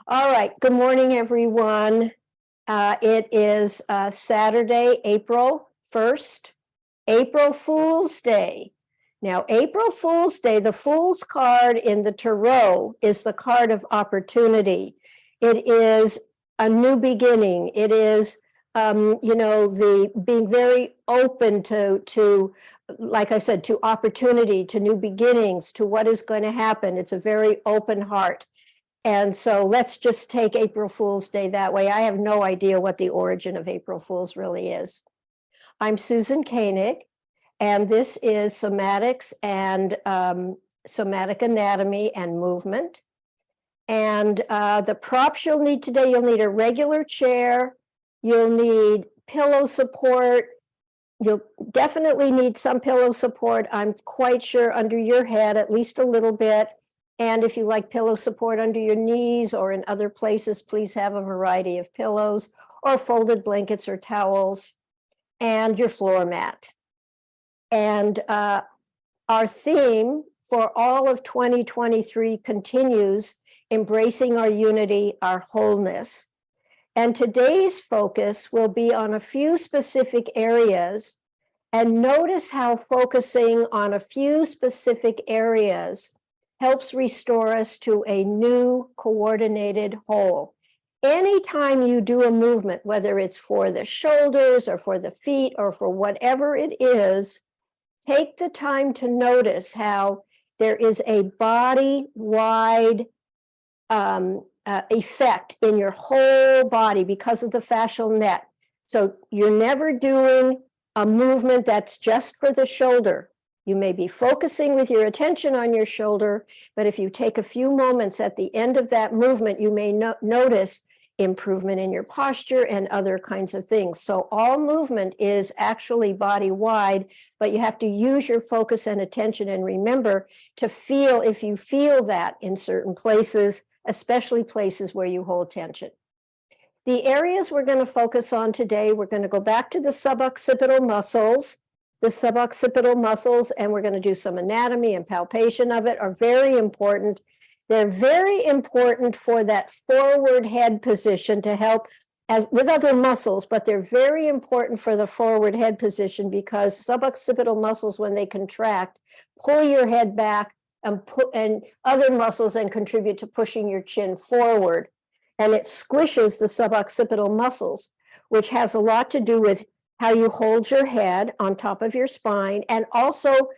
All right, good morning, everyone. It is Saturday, April 1st, April Fool's Day. Now, April Fool's Day, the Fool's card in the Tarot is the card of opportunity. It is a new beginning. It is, the being very open to, like I said, to opportunity, to new beginnings, to what is going to happen. It's a very open heart. And so let's just take April Fool's Day that way. I have no idea what the origin of April Fool's really is. I'm Susan Koenig, and this is Somatics and Somatic Anatomy and Movement. And the props you'll need today, you'll need a regular chair, you'll need pillow support, you'll definitely need some pillow support, I'm quite sure, under your head, at least a little bit. And if you like pillow support under your knees or in other places, please have a variety of pillows or folded blankets or towels and your floor mat. And our theme for all of 2023 continues embracing our unity, our wholeness. And today's focus will be on a few specific areas. And notice how focusing on a few specific areas helps restore us to a new coordinated whole. Anytime you do a movement, whether it's for the shoulders or for the feet or for whatever it is, take the time to notice how there is a body-wide effect in your whole body because of the fascial net. So you're never doing a movement that's just for the shoulder. You may be focusing with your attention on your shoulder, but if you take a few moments at the end of that movement, you may notice improvement in your posture and other kinds of things. So all movement is actually body-wide, but you have to use your focus and attention and remember to feel if you feel that in certain places, especially places where you hold tension. The areas we're going to focus on today, we're going to go back to the suboccipital muscles. The suboccipital muscles, and we're going to do some anatomy and palpation of it, are very important. They're very important for that forward head position to help with other muscles, but they're very important for the forward head position because suboccipital muscles, when they contract, pull your head back and other muscles and contribute to pushing your chin forward. And it squishes the suboccipital muscles, which has a lot to do with how you hold your head on top of your spine, and also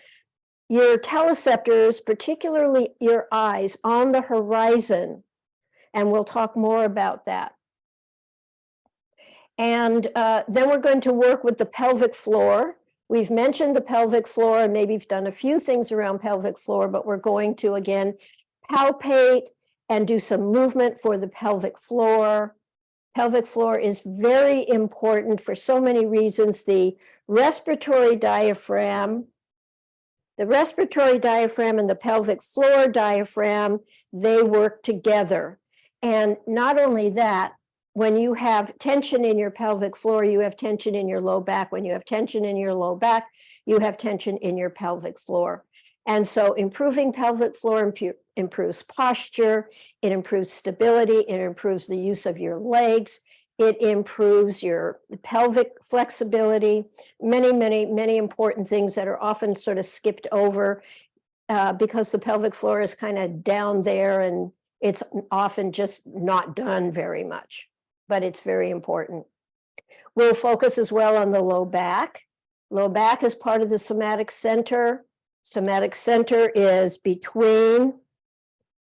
your teleceptors, particularly your eyes, on the horizon. And we'll talk more about that. And then we're going to work with the pelvic floor. We've mentioned the pelvic floor, and maybe we've done a few things around pelvic floor, but we're going to, again, palpate and do some movement for the pelvic floor. Pelvic floor is very important for so many reasons. The respiratory diaphragm and the pelvic floor diaphragm, they work together. And not only that, when you have tension in your pelvic floor, you have tension in your low back. When you have tension in your low back, you have tension in your pelvic floor. And so improving pelvic floor improves posture, it improves stability, it improves the use of your legs, it improves your pelvic flexibility, many important things that are often sort of skipped over because the pelvic floor is kind of down there and it's often just not done very much, but it's very important. We'll focus as well on the low back. Low back is part of the somatic center. Somatic center is between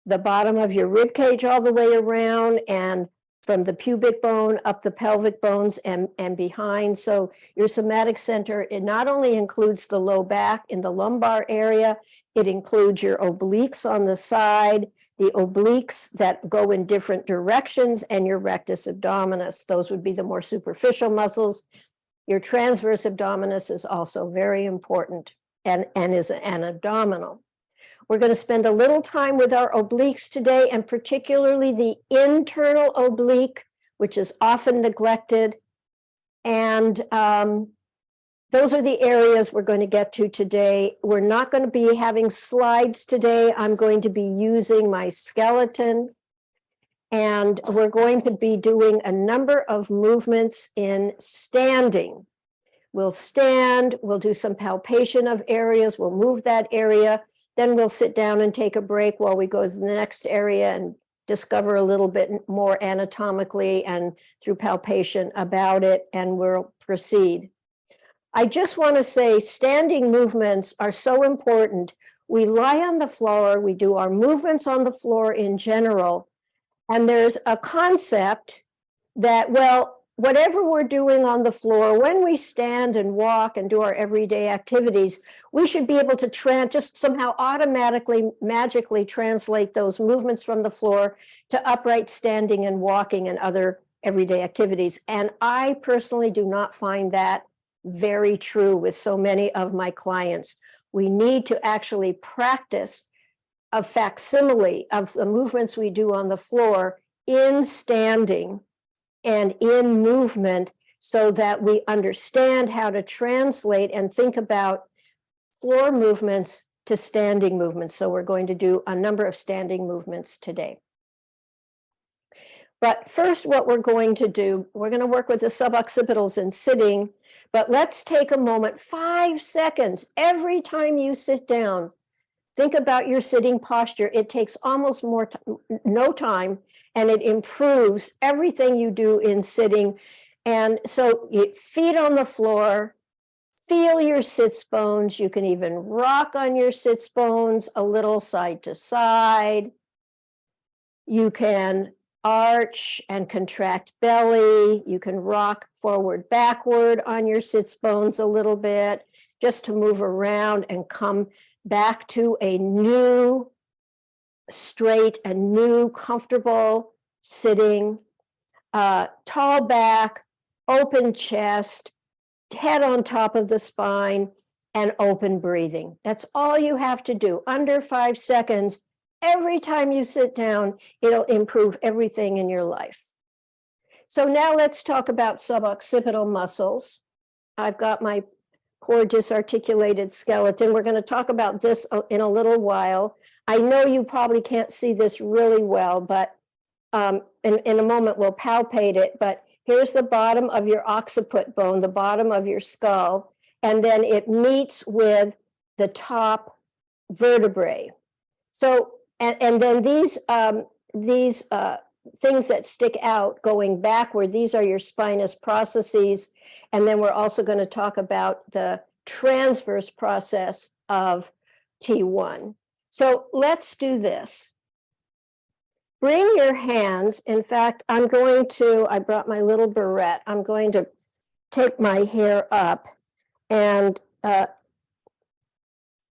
the bottom of your rib cage all the way around and from the pubic bone up the pelvic bones and behind. So your somatic center, it not only includes the low back in the lumbar area, it includes your obliques on the side, the obliques that go in different directions, and your rectus abdominis. Those would be the more superficial muscles. Your transverse abdominis is also very important and is an abdominal. We're going to spend a little time with our obliques today, and particularly the internal oblique, which is often neglected. And those are the areas we're going to get to today. We're not going to be having slides today. I'm going to be using my skeleton. And we're going to be doing a number of movements in standing. We'll stand, we'll do some palpation of areas, we'll move that area, then we'll sit down and take a break while we go to the next area and discover a little bit more anatomically and through palpation about it, and we'll proceed. I just want to say standing movements are so important. We lie on the floor, we do our movements on the floor in general, and there's a concept that, well, whatever we're doing on the floor, when we stand and walk and do our everyday activities, we should be able to just somehow automatically, magically translate those movements from the floor to upright standing and walking and other everyday activities. And I personally do not find that very true with so many of my clients. We need to actually practice a facsimile of the movements we do on the floor in standing and in movement so that we understand how to translate and think about floor movements to standing movements. So we're going to do a number of standing movements today. But first, what we're going to do, we're going to work with the suboccipitals in sitting, but let's take a moment, 5 seconds, every time you sit down. Think about your sitting posture. It takes almost no time, and it improves everything you do in sitting. And so feet on the floor, feel your sits bones. You can even rock on your sits bones a little side to side. You can arch and contract belly. You can rock forward, backward on your sits bones a little bit, just to move around and come back to a new, straight, a new, comfortable sitting, tall back, open chest, head on top of the spine, and open breathing. That's all you have to do, under 5 seconds. Every time you sit down, it'll improve everything in your life. So now let's talk about suboccipital muscles. I've got my poor disarticulated skeleton. We're going to talk about this in a little while. I know you probably can't see this really well, but in a moment we'll palpate it. But here's the bottom of your occiput bone, the bottom of your skull, and then it meets with the top vertebrae. So, and then these things that stick out going backward, these are your spinous processes. And then we're also going to talk about the transverse process of T1. So let's do this. Bring your hands. In fact, I brought my little barrette. I'm going to take my hair up and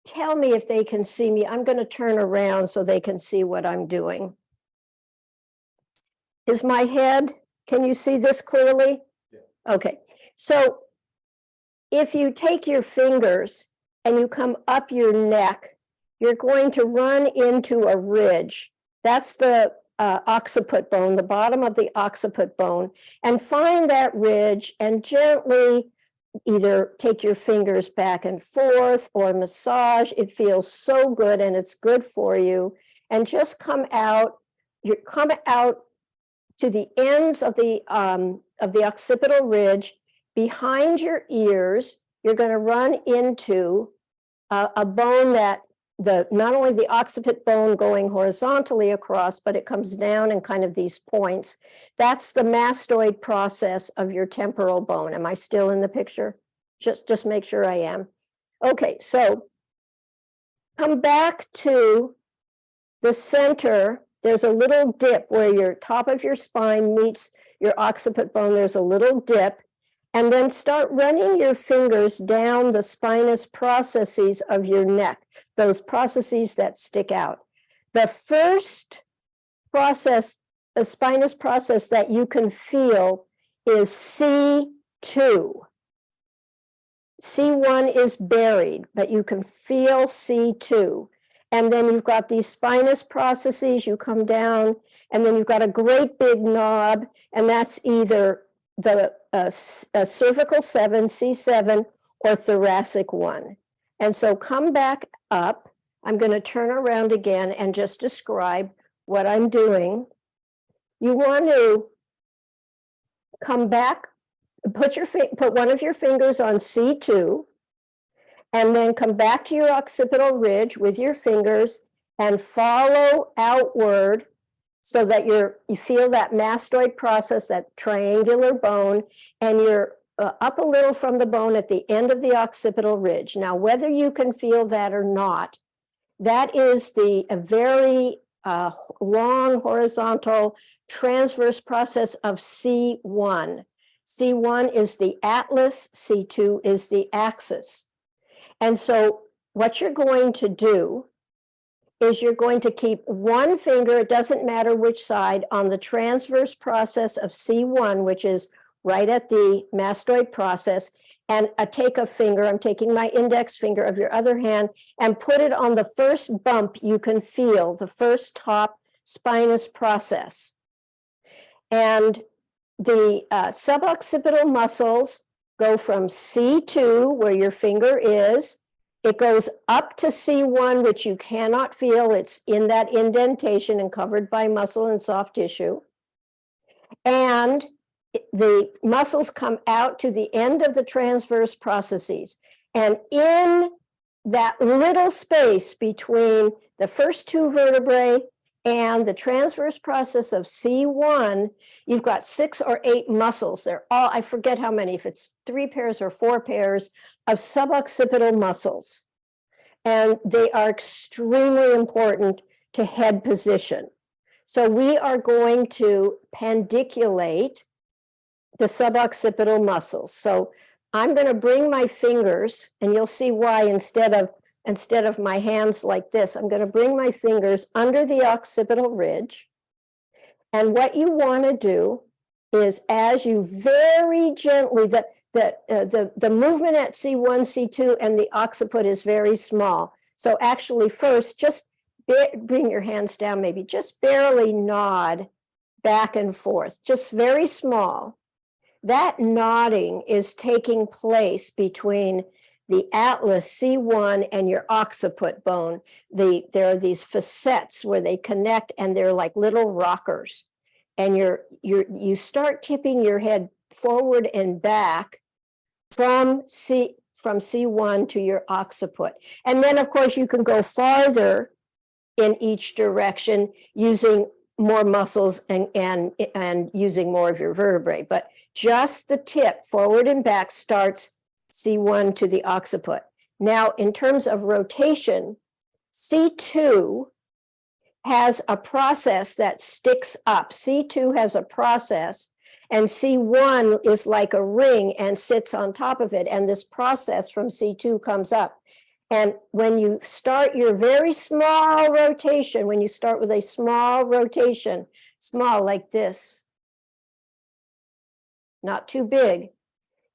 tell me if they can see me. I'm going to turn around so they can see what I'm doing. Is my head, can you see this clearly? Yeah. Okay. So if you take your fingers and you come up your neck, you're going to run into a ridge. That's the occiput bone, the bottom of the occiput bone, and find that ridge and gently either take your fingers back and forth or massage. It feels so good and it's good for you. And just come out to the ends of the occipital ridge. Behind your ears, you're going to run into a bone that not only the occiput bone going horizontally across, but it comes down in kind of these points. That's the mastoid process of your temporal bone. Am I still in the picture? Just make sure I am. Okay, so come back to the center. There's a little dip where your top of your spine meets your occiput bone. There's a little dip. And then start running your fingers down the spinous processes of your neck, those processes that stick out. The first process, the spinous process that you can feel is C2. C1 is buried, but you can feel C2. And then you've got these spinous processes, you come down, and then you've got a great big knob, and that's either the cervical 7, C7, or thoracic 1. And so come back up. I'm going to turn around again and just describe what I'm doing. you want to come back, put one of your fingers on C2, and then come back to your occipital ridge with your fingers and follow outward so that you feel that mastoid process, that triangular bone, and you're up a little from the bone at the end of the occipital ridge. Now, whether you can feel that or not, that is a very long horizontal transverse process of C1. C1 is the atlas, C2 is the axis. And so what you're going to do is you're going to keep one finger, it doesn't matter which side, on the transverse process of C1, which is right at the mastoid process, and take a finger, I'm taking my index finger of your other hand, and put it on the first bump you can feel, the first top spinous process. And the suboccipital muscles go from C2, where your finger is, it goes up to C1, which you cannot feel. It's in that indentation and covered by muscle and soft tissue. And the muscles come out to the end of the transverse processes. And in that little space between the first two vertebrae and the transverse process of C1, you've got 6 or 8 muscles. They're all, I forget how many, if it's 3 pairs or 4 pairs of suboccipital muscles. And they are extremely important to head position. So we are going to pandiculate the suboccipital muscles. So I'm going to bring my fingers, and you'll see why instead of my hands like this, I'm going to bring my fingers under the occipital ridge. And what you want to do is, as you very gently, the movement at C1, C2, and the occiput is very small. So actually first, just bring your hands down, maybe just barely nod back and forth, just very small. That nodding is taking place between the atlas C1 and your occiput bone. There are these facets where they connect, and they're like little rockers. And you start tipping your head forward and back from C1 to your occiput. And then, of course, you can go farther in each direction using more muscles and using more of your vertebrae. But just the tip forward and back starts C1 to the occiput. Now, in terms of rotation, C2 has a process that sticks up. C2 has a process, and C1 is like a ring and sits on top of it. And this process from C2 comes up. And when you start your very small rotation, when you start with a small rotation, small like this, not too big,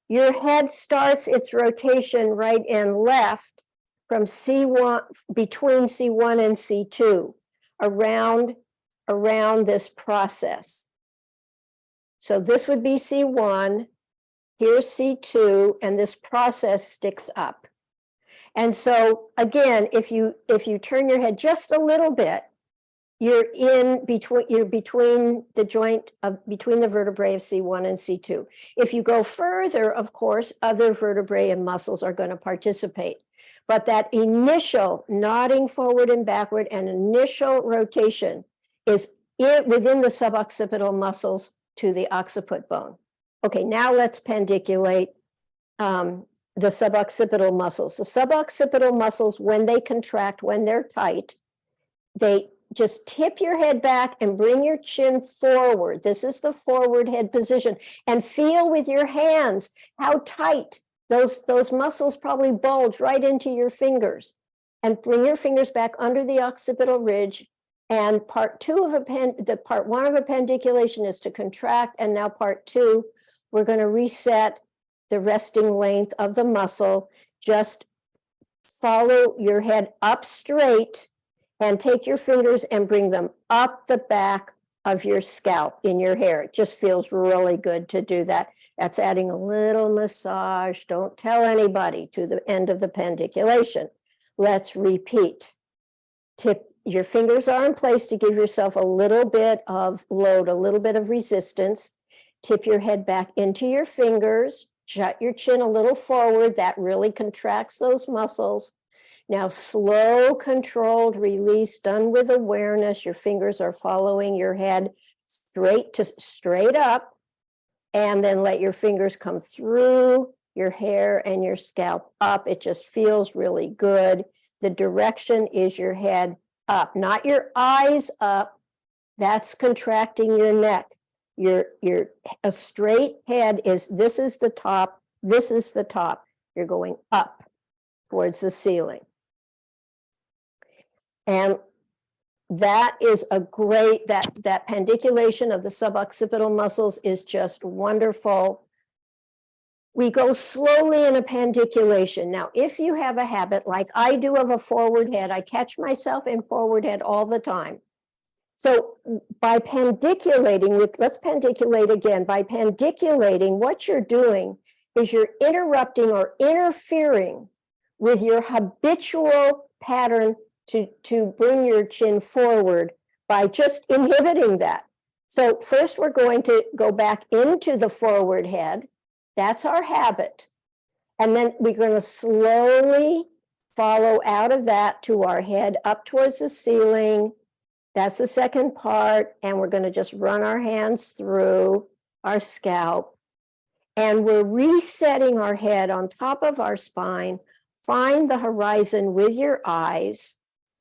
your head starts its rotation right and left from C1, between C1 and C2, around this process. So this would be C1, here's C2, and this process sticks up. And so again, if you turn your head just a little bit, you're between the joint between the vertebrae of C1 and C2. If you go further, of course, other vertebrae and muscles are going to participate. But that initial nodding forward and backward and initial rotation is within the suboccipital muscles to the occiput bone. Okay, now let's pandiculate the suboccipital muscles. The suboccipital muscles, when they contract, when they're tight, they just tip your head back and bring your chin forward. This is the forward head position. And feel with your hands how tight those muscles probably bulge right into your fingers. And bring your fingers back under the occipital ridge. And part one of a pandiculation is to contract. And now part 2, we're going to reset the resting length of the muscle. Just follow your head up straight and take your fingers and bring them up the back of your scalp in your hair. It just feels really good to do that. That's adding a little massage. Don't tell anybody to the end of the pandiculation. Let's repeat. Your fingers are in place to give yourself a little bit of load, a little bit of resistance. Tip your head back into your fingers, jut your chin a little forward. That really contracts those muscles. Now, slow, controlled release, done with awareness. Your fingers are following your head straight up, and then let your fingers come through your hair and your scalp up. It just feels really good. The direction is your head up, not your eyes up. That's contracting your neck. A straight head this is the top, this is the top. You're going up towards the ceiling. And that is a great, that pandiculation of the suboccipital muscles is just wonderful. We go slowly in a pandiculation. Now, if you have a habit like I do of a forward head, I catch myself in forward head all the time. So by pandiculating, let's pandiculate again. By pandiculating, what you're doing is you're interrupting or interfering with your habitual pattern to bring your chin forward by just inhibiting that. So first we're going to go back into the forward head. That's our habit. And then we're going to slowly follow out of that to our head up towards the ceiling. That's the second part. And we're going to just run our hands through our scalp. And we're resetting our head on top of our spine. Find the horizon with your eyes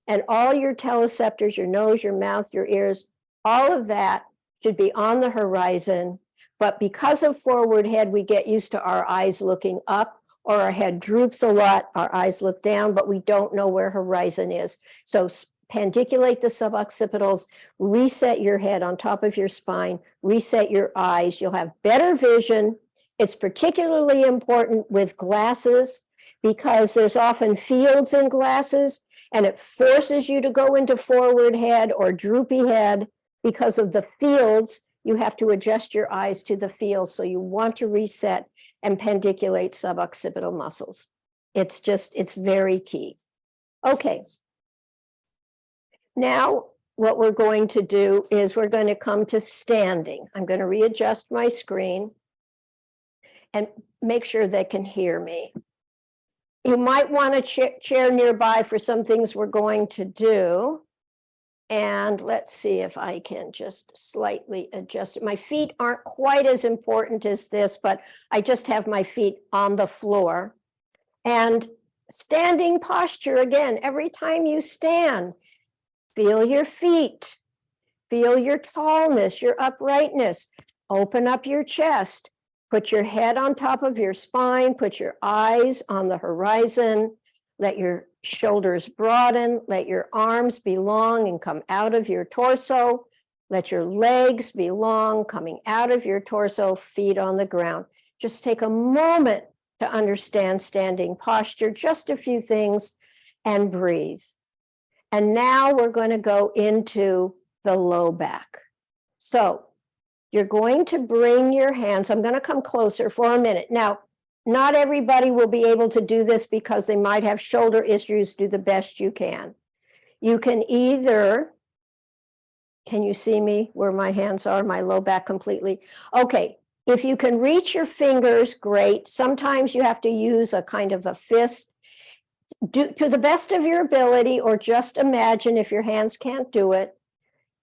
and all your teleceptors, your nose, your mouth, your ears, all of that should be on the horizon. But because of forward head, we get used to our eyes looking up, or our head droops a lot, our eyes look down, but we don't know where horizon is. So pandiculate the suboccipitals, reset your head on top of your spine, reset your eyes. You'll have better vision. It's particularly important with glasses because there's often fields in glasses, and it forces you to go into forward head or droopy head because of the fields. You have to adjust your eyes to the field. So you want to reset and pandiculate suboccipital muscles. It's very key. Okay. Now, what we're going to do is we're going to come to standing. I'm going to readjust my screen and make sure they can hear me. You might want a chair nearby for some things we're going to do. And let's see if I can just slightly adjust it. My feet aren't quite as important as this, but I just have my feet on the floor. And standing posture, again, every time you stand, feel your feet, feel your tallness, your uprightness, open up your chest, put your head on top of your spine, put your eyes on the horizon, let your shoulders broaden, let your arms be long and come out of your torso, let your legs be long, coming out of your torso, feet on the ground. Just take a moment to understand standing posture, just a few things, and breathe. And now we're going to go into the low back. So you're going to bring your hands, I'm going to come closer for a minute. Now, not everybody will be able to do this because they might have shoulder issues. Do the best you can. You can either, can you see me where my hands are, my low back completely? Okay, if you can reach your fingers, great. Sometimes you have to use a kind of a fist. Do to the best of your ability, or just imagine if your hands can't do it,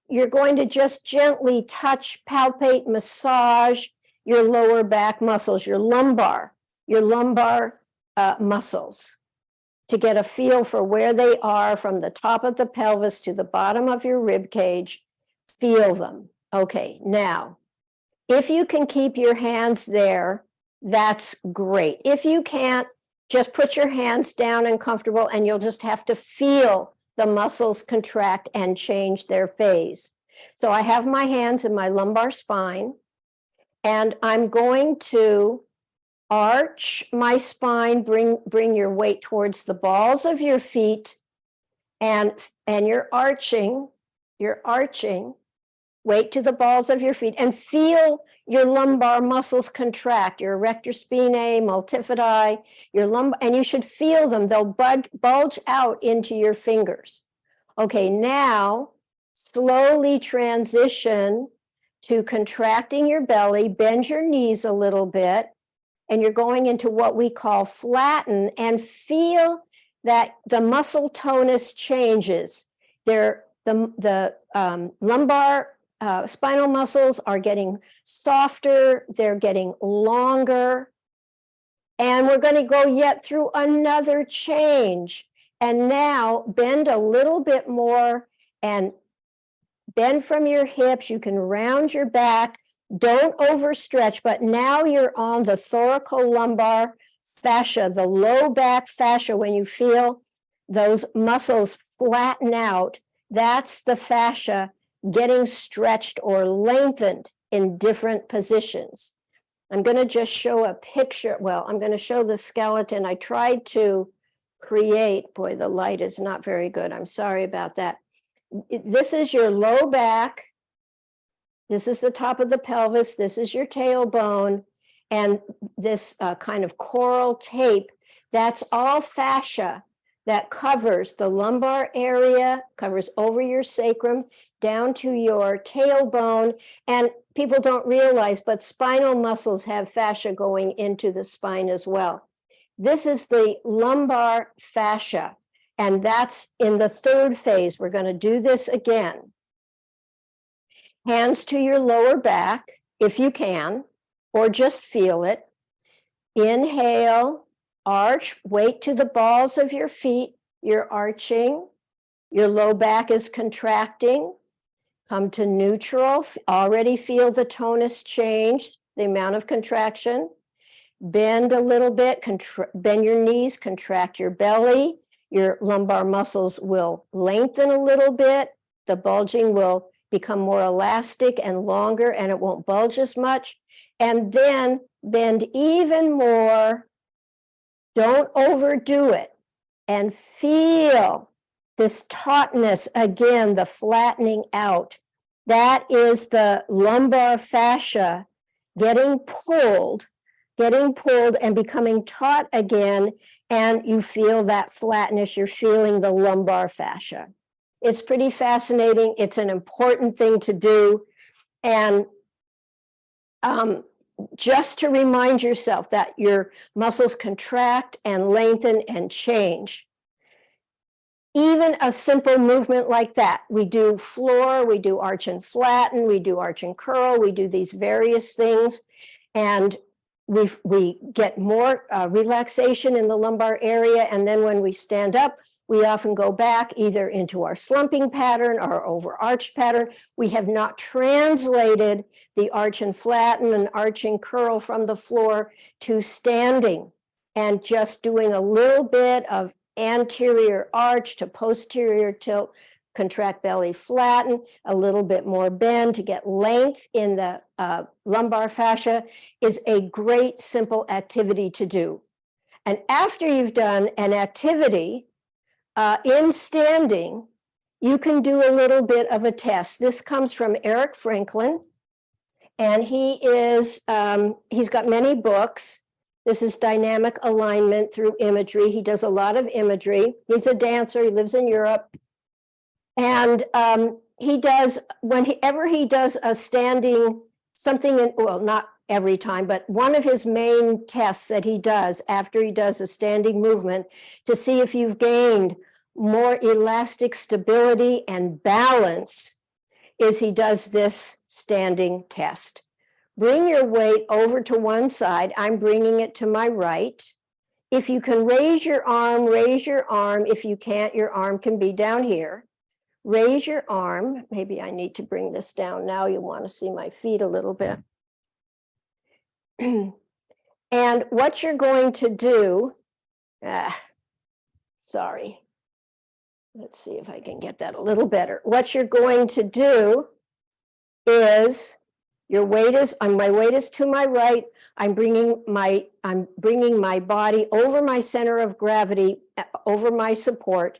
you're going to just gently touch, palpate, massage your lower back muscles, your lumbar muscles, to get a feel for where they are from the top of the pelvis to the bottom of your rib cage. Feel them. Okay, now, if you can keep your hands there, that's great. If you can't, just put your hands down and comfortable, and you'll just have to feel the muscles contract and change their phase. So I have my hands in my lumbar spine, and I'm going to arch my spine, bring your weight towards the balls of your feet, and you're arching, weight to the balls of your feet, and feel your lumbar muscles contract, your erector spinae, multifidi, your lumbar, and you should feel them. They'll bulge out into your fingers. Okay, now slowly transition to contracting your belly, bend your knees a little bit, and you're going into what we call flatten, and feel that the muscle tonus changes. The lumbar spinal muscles are getting softer, they're getting longer, and we're going to go yet through another change. And now bend a little bit more and bend from your hips. You can round your back. Don't overstretch, but now you're on the thoracolumbar fascia, the low back fascia. When you feel those muscles flatten out, that's the fascia getting stretched or lengthened in different positions. I'm going to just show a picture. Well, I'm going to show the skeleton. I tried to create, boy, the light is not very good. I'm sorry about that. This is your low back. This is the top of the pelvis. This is your tailbone. And this kind of coral tape, that's all fascia that covers the lumbar area, covers over your sacrum, down to your tailbone. And people don't realize, but spinal muscles have fascia going into the spine as well. This is the lumbar fascia, and that's in the third phase. We're going to do this again. Hands to your lower back, if you can, or just feel it. Inhale, arch, weight to the balls of your feet. You're arching. Your low back is contracting. Come to neutral. Already feel the tonus change, the amount of contraction. Bend a little bit, bend your knees, contract your belly. Your lumbar muscles will lengthen a little bit. The bulging will become more elastic and longer, and it won't bulge as much. And then bend even more. Don't overdo it. And feel this tautness again, the flattening out. That is the lumbar fascia getting pulled and becoming taut again, and you feel that flatness. You're feeling the lumbar fascia. It's pretty fascinating. It's an important thing to do. And just to remind yourself that your muscles contract and lengthen and change. Even a simple movement like that. We do floor, we do arch and flatten, we do arch and curl, we do these various things. And we get more relaxation in the lumbar area, and then when we stand up, we often go back either into our slumping pattern or overarched pattern. We have not translated the arch and flatten and arch and curl from the floor to standing and just doing a little bit of anterior arch to posterior tilt, contract belly, flatten, a little bit more bend to get length in the lumbar fascia is a great simple activity to do. And after you've done an activity in standing, you can do a little bit of a test. This comes from Eric Franklin, and he's got many books. This is dynamic alignment through imagery. He does a lot of imagery. He's a dancer. He lives in Europe. And he does, whenever he does a standing, something, well, not every time, but one of his main tests that he does after he does a standing movement to see if you've gained more elastic stability and balance is he does this standing test. Bring your weight over to one side. I'm bringing it to my right. If you can raise your arm, raise your arm. If you can't, your arm can be down here. Raise your arm. Maybe I need to bring this down now. You want to see my feet a little bit. And what you're going to do, sorry. Let's see if I can get that a little better. What you're going to do is your weight is, my weight is to my right. I'm bringing my body over my center of gravity, over my support.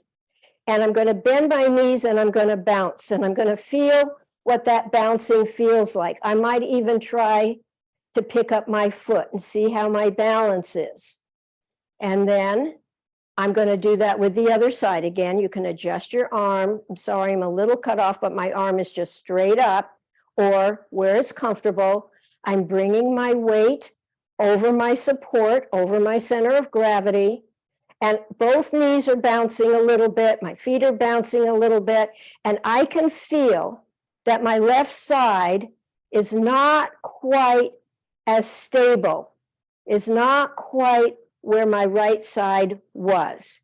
And I'm going to bend my knees and I'm going to bounce. And I'm going to feel what that bouncing feels like. I might even try to pick up my foot and see how my balance is. And then I'm going to do that with the other side. Again, you can adjust your arm. I'm sorry, I'm a little cut off, but my arm is just straight up or where it's comfortable. I'm bringing my weight over my support, over my center of gravity, and both knees are bouncing a little bit. My feet are bouncing a little bit, and I can feel that my left side is not quite as stable, is not quite where my right side was.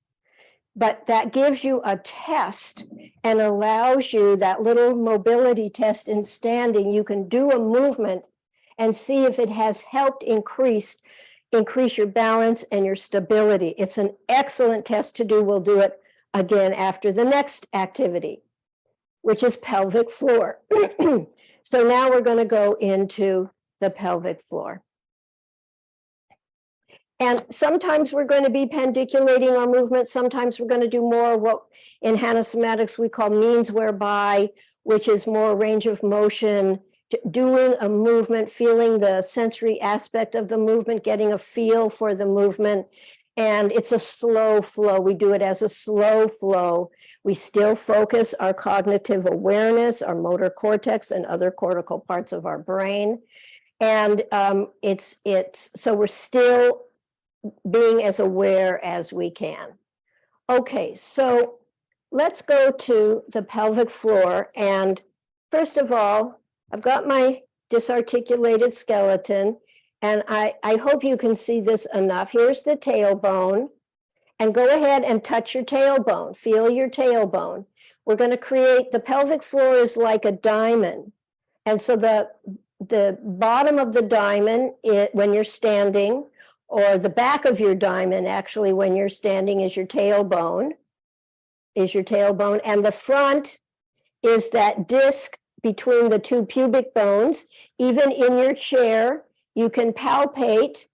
But that gives you a test and allows you that little mobility test in standing. You can do a movement and see if it has helped increase your balance and your stability. It's an excellent test to do. We'll do it again after the next activity, which is pelvic floor. So now we're going to go into the pelvic floor. And sometimes we're going to be pandiculating our movement. Sometimes we're going to do more what in Somatics we call means whereby, which is more range of motion, doing a movement, feeling the sensory aspect of the movement, getting a feel for the movement. And it's a slow flow. We do it as a slow flow. We still focus our cognitive awareness, our motor cortex, and other cortical parts of our brain. And so we're still being as aware as we can. Okay, so let's go to the pelvic floor. And first of all, I've got my disarticulated skeleton, and I hope you can see this enough. Here's the tailbone, and go ahead and touch your tailbone, feel your tailbone. We're going to create, the pelvic floor is like a diamond. And so the bottom of the diamond, when you're standing, or the back of your diamond, actually, when you're standing, is your tailbone, and the front is that disc between the two pubic bones. Even in your chair, you can palpate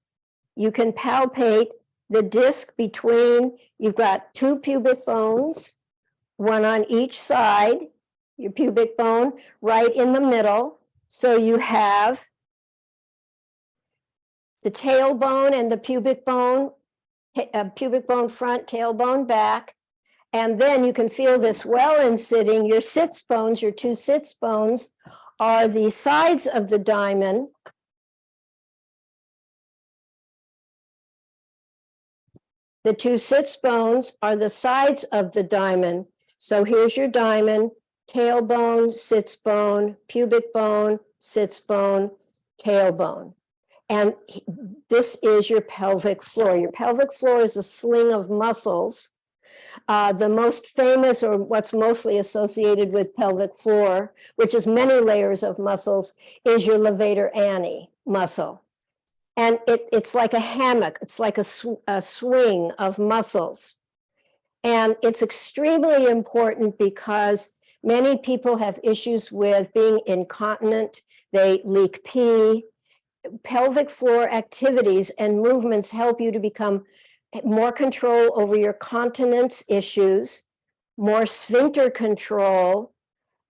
the disc between, you've got two pubic bones, one on each side, your pubic bone right in the middle. So you have the tailbone and the pubic bone front, tailbone back. And then you can feel this well in sitting. Your sits bones, your two sits bones, are the sides of the diamond. The two sits bones are the sides of the diamond. So here's your diamond, tailbone, sits bone, pubic bone, sits bone, tailbone. And this is your pelvic floor. Your pelvic floor is a sling of muscles. The most famous, or what's mostly associated with pelvic floor, which is many layers of muscles, is your levator ani muscle. And it's like a hammock. It's like a swing of muscles. And it's extremely important because many people have issues with being incontinent. They leak pee. Pelvic floor activities and movements help you to become more control over your continence issues, more sphincter control,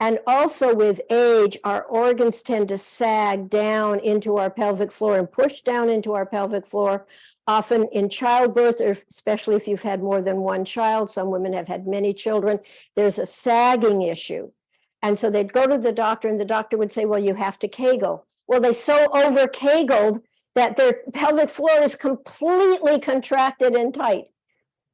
and also with age, our organs tend to sag down into our pelvic floor and push down into our pelvic floor, often in childbirth, or especially if you've had more than one child. Some women have had many children. There's a sagging issue. And so they'd go to the doctor, and the doctor would say, well, you have to Kegel. Well, they so over-Kegeled that their pelvic floor is completely contracted and tight.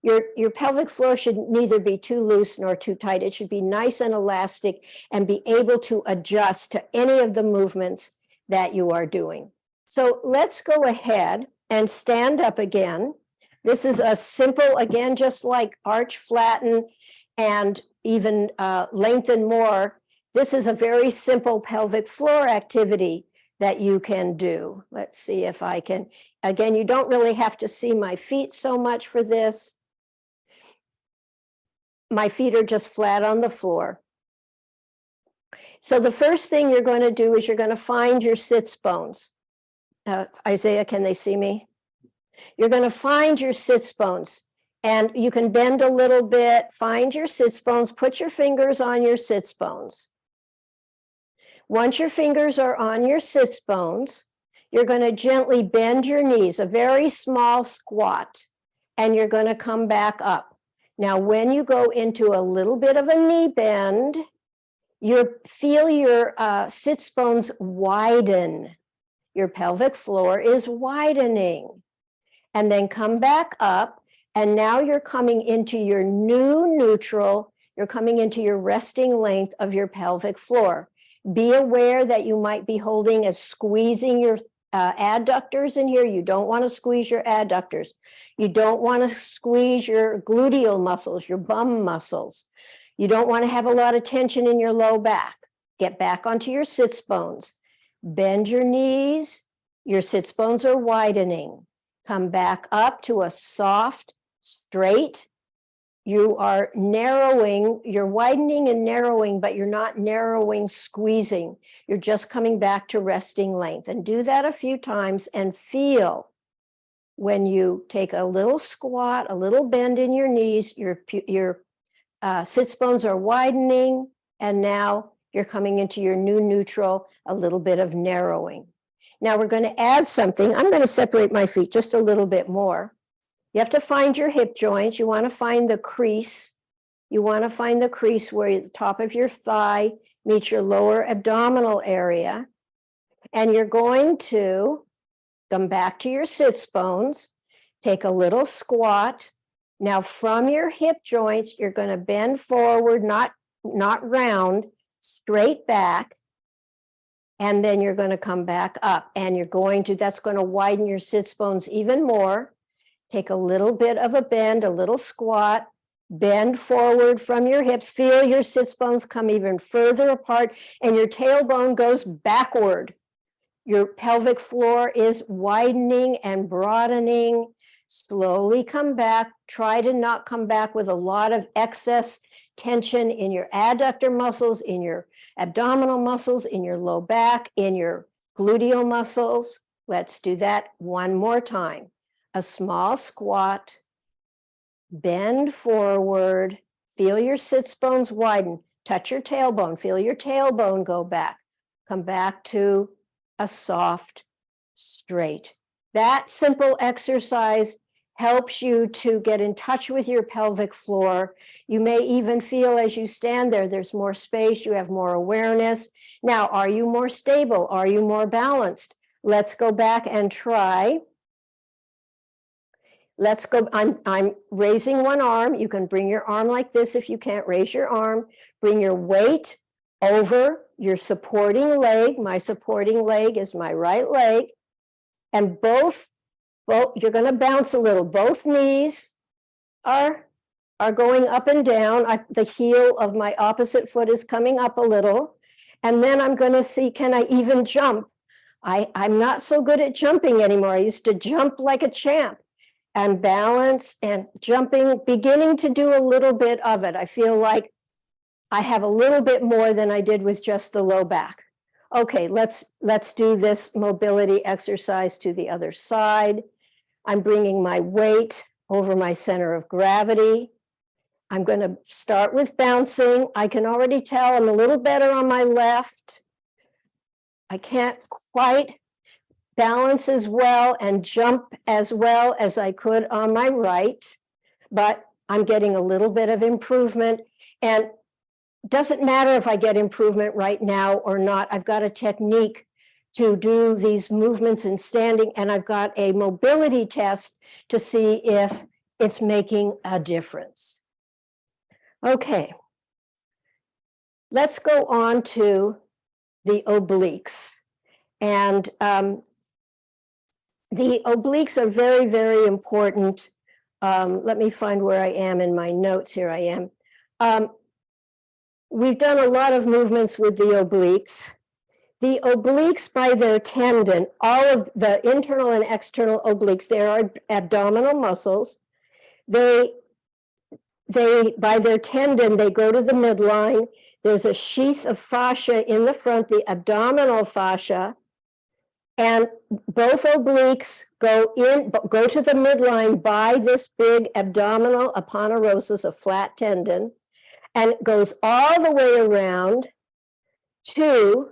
Your pelvic floor should neither be too loose nor too tight. It should be nice and elastic and be able to adjust to any of the movements that you are doing. So let's go ahead and stand up again. This is a simple, again, just like arch, flatten, and even lengthen more. This is a very simple pelvic floor activity that you can do. Let's see if I can. Again, you don't really have to see my feet so much for this. My feet are just flat on the floor. So the first thing you're going to do is you're going to find your sits bones. Isaiah, can they see me? You're going to find your sits bones, and you can bend a little bit, find your sits bones, put your fingers on your sits bones. Once your fingers are on your sits bones, you're going to gently bend your knees, a very small squat. and you're going to come back up. Now, when you go into a little bit of a knee bend, you feel your sits bones widen. Your pelvic floor is widening. And then come back up, and now you're coming into your new neutral. You're coming into your resting length of your pelvic floor. Be aware that you might be holding and squeezing your adductors in here. You don't want to squeeze your adductors. You don't want to squeeze your gluteal muscles, your bum muscles. You don't want to have a lot of tension in your low back. Get back onto your sits bones. Bend your knees. Your sits bones are widening. Come back up to a soft, straight. You are narrowing, you're widening and narrowing, but you're not narrowing, squeezing. You're just coming back to resting length. And do that a few times and feel when you take a little squat, a little bend in your knees, your sits bones are widening, and now you're coming into your new neutral, a little bit of narrowing. Now we're going to add something. I'm going to separate my feet just a little bit more. You have to find your hip joints. You want to find the crease. You want to find the crease where the top of your thigh meets your lower abdominal area. And you're going to come back to your sits bones, take a little squat. Now from your hip joints, you're going to bend forward, not round, straight back. And then you're going to come back up, and that's going to widen your sits bones even more. Take a little bit of a bend, a little squat, bend forward from your hips. Feel your sits bones come even further apart, and your tailbone goes backward. Your pelvic floor is widening and broadening. Slowly come back. Try to not come back with a lot of excess tension in your adductor muscles, in your abdominal muscles, in your low back, in your gluteal muscles. Let's do that one more time. A small squat, bend forward, feel your sits bones widen, touch your tailbone, feel your tailbone go back, come back to a soft, straight. That simple exercise helps you to get in touch with your pelvic floor. You may even feel as you stand there, there's more space, you have more awareness. Now, are you more stable? Are you more balanced? Let's go back and try. Let's go, I'm raising one arm. You can bring your arm like this if you can't raise your arm. Bring your weight over your supporting leg. My supporting leg is my right leg. And both you're going to bounce a little. Both knees are going up and down. The heel of my opposite foot is coming up a little. And then I'm going to see, can I even jump? I'm not so good at jumping anymore. I used to jump like a champ. And balance and jumping, beginning to do a little bit of it. I feel like I have a little bit more than I did with just the low back. Okay, let's do this mobility exercise to the other side. I'm bringing my weight over my center of gravity. I'm going to start with bouncing. I can already tell I'm a little better on my left. I can't quite balance as well and jump as well as I could on my right, but I'm getting a little bit of improvement. And it doesn't matter if I get improvement right now or not. I've got a technique to do these movements in standing, and I've got a mobility test to see if it's making a difference. Okay, let's go on to the obliques. And the obliques are very, very important. Let me find where I am in my notes. Here I am. We've done a lot of movements with the obliques. The obliques, by their tendon, all of the internal and external obliques, they are abdominal muscles. They by their tendon, they go to the midline. There's a sheath of fascia in the front, the abdominal fascia. And both obliques go to the midline by this big abdominal aponeurosis, a flat tendon, and it goes all the way around to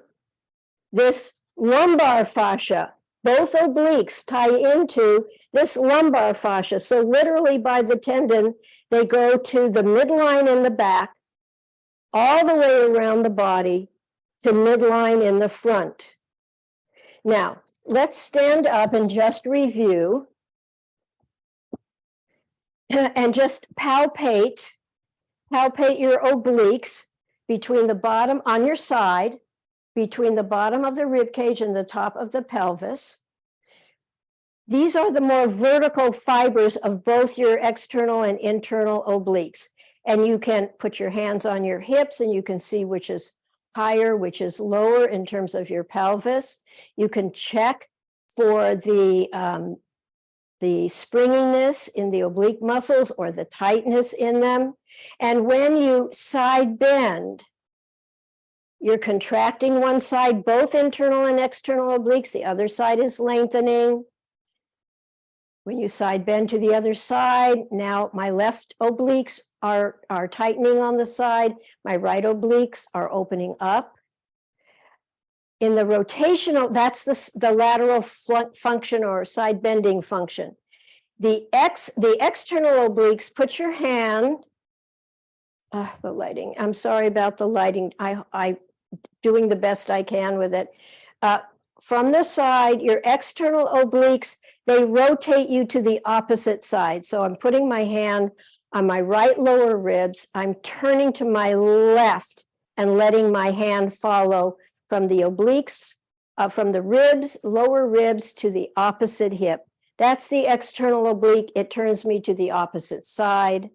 this lumbar fascia, Both obliques tie into this lumbar fascia. So literally by the tendon, they go to the midline in the back, all the way around the body to midline in the front. Now, let's stand up and just review and just palpate your obliques between the bottom on your side, between the bottom of the rib cage and the top of the pelvis. These are the more vertical fibers of both your external and internal obliques. And you can put your hands on your hips and you can see which is higher, which is lower in terms of your pelvis. You can check for the springiness in the oblique muscles or the tightness in them. And when you side bend, you're contracting one side, both internal and external obliques. The other side is lengthening. When you side bend to the other side, now my left obliques are tightening on the side. My right obliques are opening up. In the rotational, that's the lateral function or side bending function. The external obliques, put your hand, the lighting, I'm sorry about the lighting. I doing the best I can with it. From the side, your external obliques, they rotate you to the opposite side. So I'm putting my hand on my right lower ribs. I'm turning to my left and letting my hand follow from the obliques, from the ribs, lower ribs to the opposite hip. That's the external oblique. It turns me to the opposite side.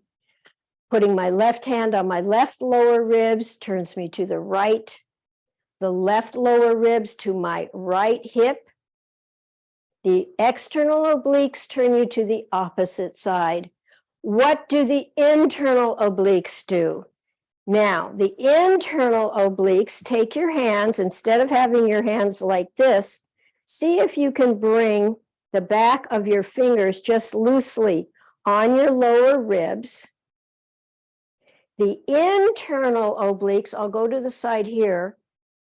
Putting my left hand on my left lower ribs turns me to the right. The left lower ribs to my right hip. The external obliques turn you to the opposite side. What do the internal obliques do? Now, the internal obliques, take your hands, instead of having your hands like this, see if you can bring the back of your fingers just loosely on your lower ribs. The internal obliques, I'll go to the side here,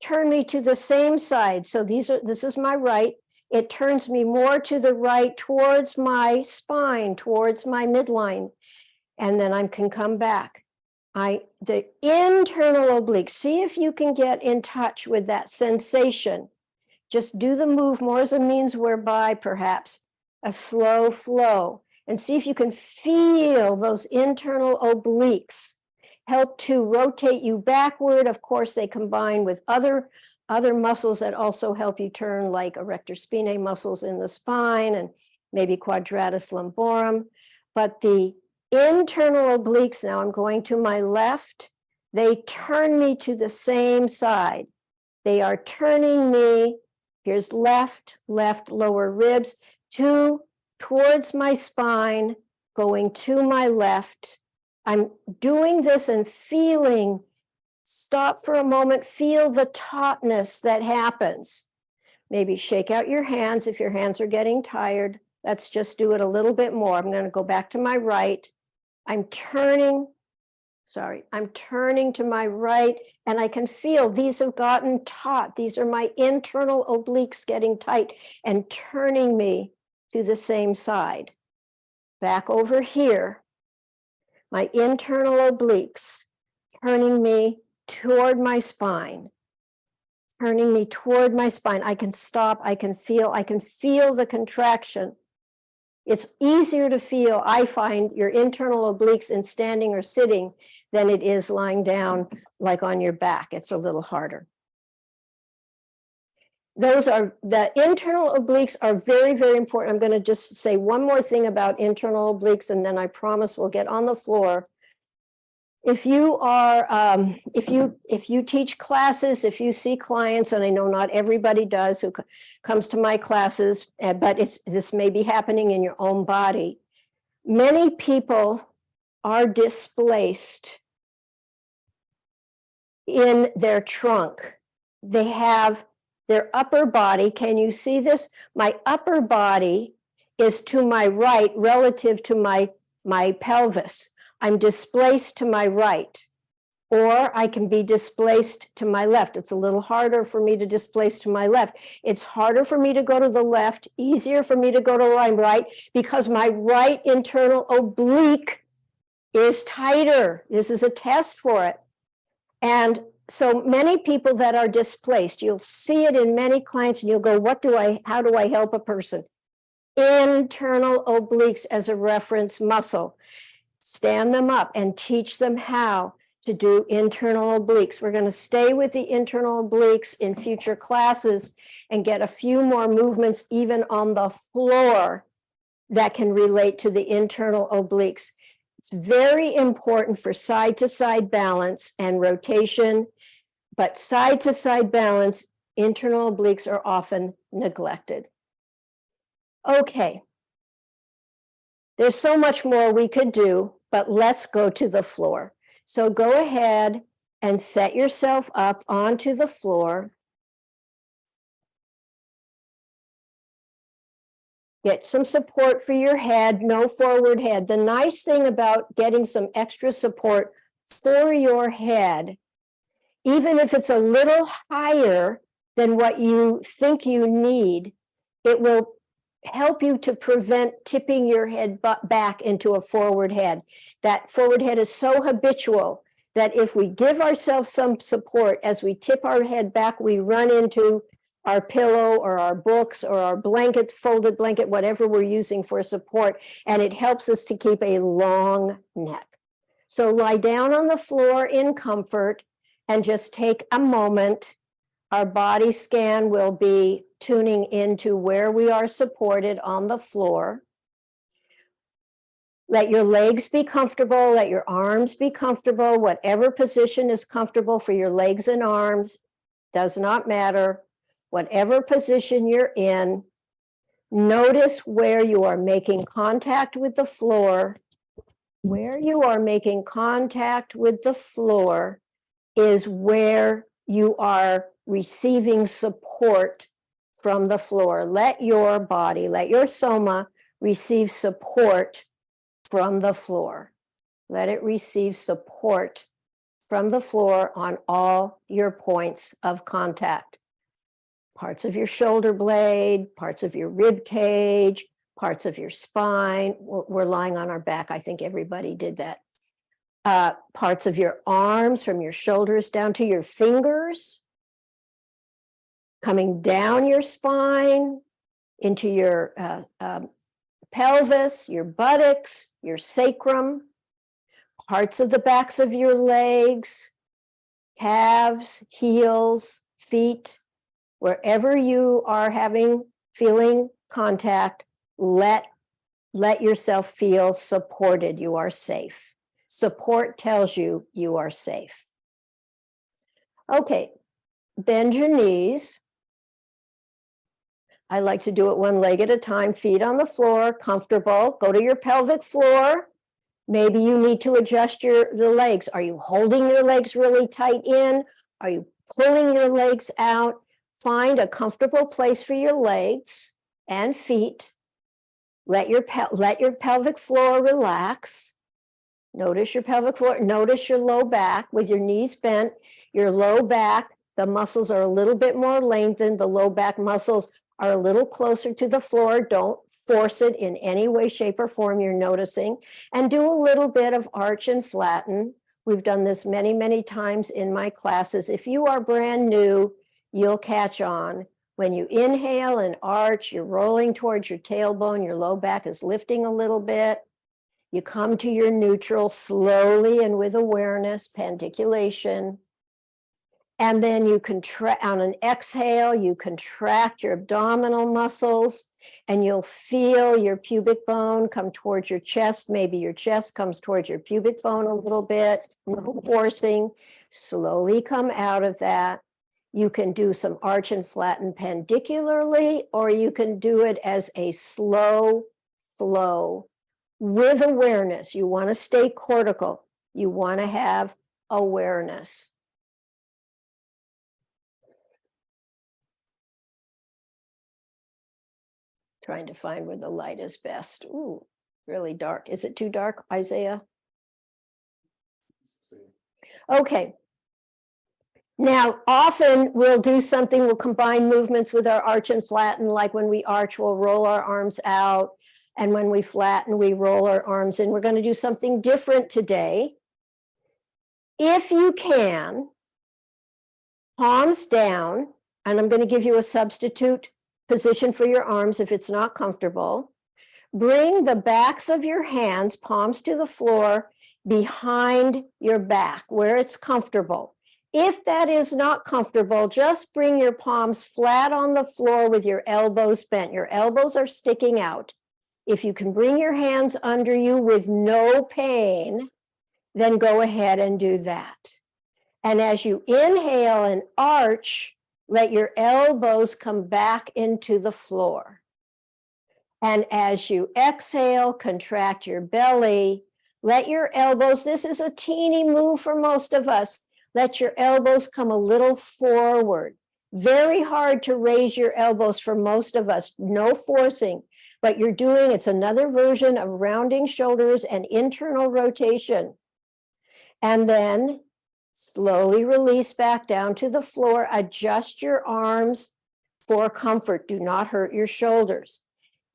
turn me to the same side. So this is my right. It turns me more to the right towards my spine, towards my midline. And then I can come back. The internal oblique, see if you can get in touch with that sensation. Just do the move more as a means whereby perhaps a slow flow, and see if you can feel those internal obliques help to rotate you backward. Of course, they combine with other muscles that also help you turn, like erector spinae muscles in the spine and maybe quadratus lumborum. But the internal obliques, now I'm going to my left, they turn me to the same side. They are turning me, here's left lower ribs, towards my spine, going to my left. I'm doing this and feeling, stop for a moment, feel the tautness that happens. Maybe shake out your hands if your hands are getting tired. Let's just do it a little bit more. I'm going to go back to my right. I'm turning to my right, and I can feel these have gotten taut. These are my internal obliques getting tight and turning me to the same side. Back over here, my internal obliques turning me toward my spine, turning me toward my spine. I can stop, I can feel the contraction. It's easier to feel, I find, your internal obliques in standing or sitting than it is lying down like on your back. It's a little harder. The internal obliques are very, very important. I'm going to just say one more thing about internal obliques, and then I promise we'll get on the floor. If you are, if you teach classes, if you see clients, and I know not everybody does who comes to my classes, but this may be happening in your own body. Many people are displaced in their trunk. They have their upper body. Can you see this? My upper body is to my right relative to my pelvis. I'm displaced to my right. or I can be displaced to my left. It's a little harder for me to displace to my left. It's harder for me to go to the left, easier for me to go to my right, because my right internal oblique is tighter. This is a test for it. And so many people that are displaced, you'll see it in many clients and you'll go, how do I help a person? Internal obliques as a reference muscle. Stand them up and teach them how to do internal obliques. We're going to stay with the internal obliques in future classes and get a few more movements even on the floor that can relate to the internal obliques. It's very important for side-to-side balance and rotation, but side-to-side balance, internal obliques are often neglected. Okay. There's so much more we could do, but let's go to the floor. So go ahead and set yourself up onto the floor. Get some support for your head, no forward head. The nice thing about getting some extra support for your head, even if it's a little higher than what you think you need, it will help you to prevent tipping your head back into a forward head. That forward head is so habitual that if we give ourselves some support as we tip our head back, we run into our pillow or our books or our blanket, folded blanket, whatever we're using for support, and it helps us to keep a long neck. So lie down on the floor in comfort and just take a moment. Our body scan will be tuning into where we are supported on the floor. Let your legs be comfortable, let your arms be comfortable, whatever position is comfortable for your legs and arms, does not matter. Whatever position you're in, notice where you are making contact with the floor. Where you are making contact with the floor is where you are receiving support from the floor. Let your body, let your soma receive support from the floor. Let it receive support from the floor on all your points of contact. Parts of your shoulder blade, parts of your rib cage, parts of your spine. We're lying on our back. I think everybody did that. Parts of your arms, from your shoulders down to your fingers, coming down your spine into your pelvis, your buttocks, your sacrum, parts of the backs of your legs, calves, heels, feet, wherever you are feeling contact, let yourself feel supported. You are safe. Support tells you you are safe. Okay, bend your knees. I like to do it one leg at a time, feet on the floor, comfortable. Go to your pelvic floor. Maybe you need to adjust the legs. Are you holding your legs really tight in? Are you pulling your legs out? Find a comfortable place for your legs and feet. Let your pelvic floor relax. Notice your pelvic floor. Notice your low back with your knees bent. Your low back, the muscles are a little bit more lengthened. The low back muscles are a little closer to the floor. Don't force it in any way, shape, or form you're noticing. And do a little bit of arch and flatten. We've done this many, many times in my classes. If you are brand new, you'll catch on. When you inhale and arch, you're rolling towards your tailbone. Your low back is lifting a little bit. You come to your neutral slowly and with awareness, pandiculation. And then you contract, on an exhale, you contract your abdominal muscles and you'll feel your pubic bone come towards your chest. Maybe your chest comes towards your pubic bone a little bit. No forcing. Slowly come out of that. You can do some arch and flatten pandicularly, or you can do it as a slow flow with awareness. You want to stay cortical. You want to have awareness. Trying to find where the light is best. Ooh, really dark. Is it too dark, Isaiah? Okay. Now, often we'll do something, we'll combine movements with our arch and flatten, like when we arch, we'll roll our arms out, and when we flatten, we roll our arms in. We're going to do something different today. If you can, palms down, and I'm going to give you a substitute position for your arms if it's not comfortable. Bring the backs of your hands, palms to the floor, behind your back where it's comfortable. If that is not comfortable, just bring your palms flat on the floor with your elbows bent. Your elbows are sticking out. If you can bring your hands under you with no pain, then go ahead and do that. And as you inhale and arch, let your elbows come back into the floor. And as you exhale, contract your belly. Let your elbows, this is a teeny move for most of us. Let your elbows come a little forward. Very hard to raise your elbows for most of us, no forcing, but you're doing, it's another version of rounding shoulders and internal rotation. And then slowly release back down to the floor. Adjust your arms for comfort. Do not hurt your shoulders.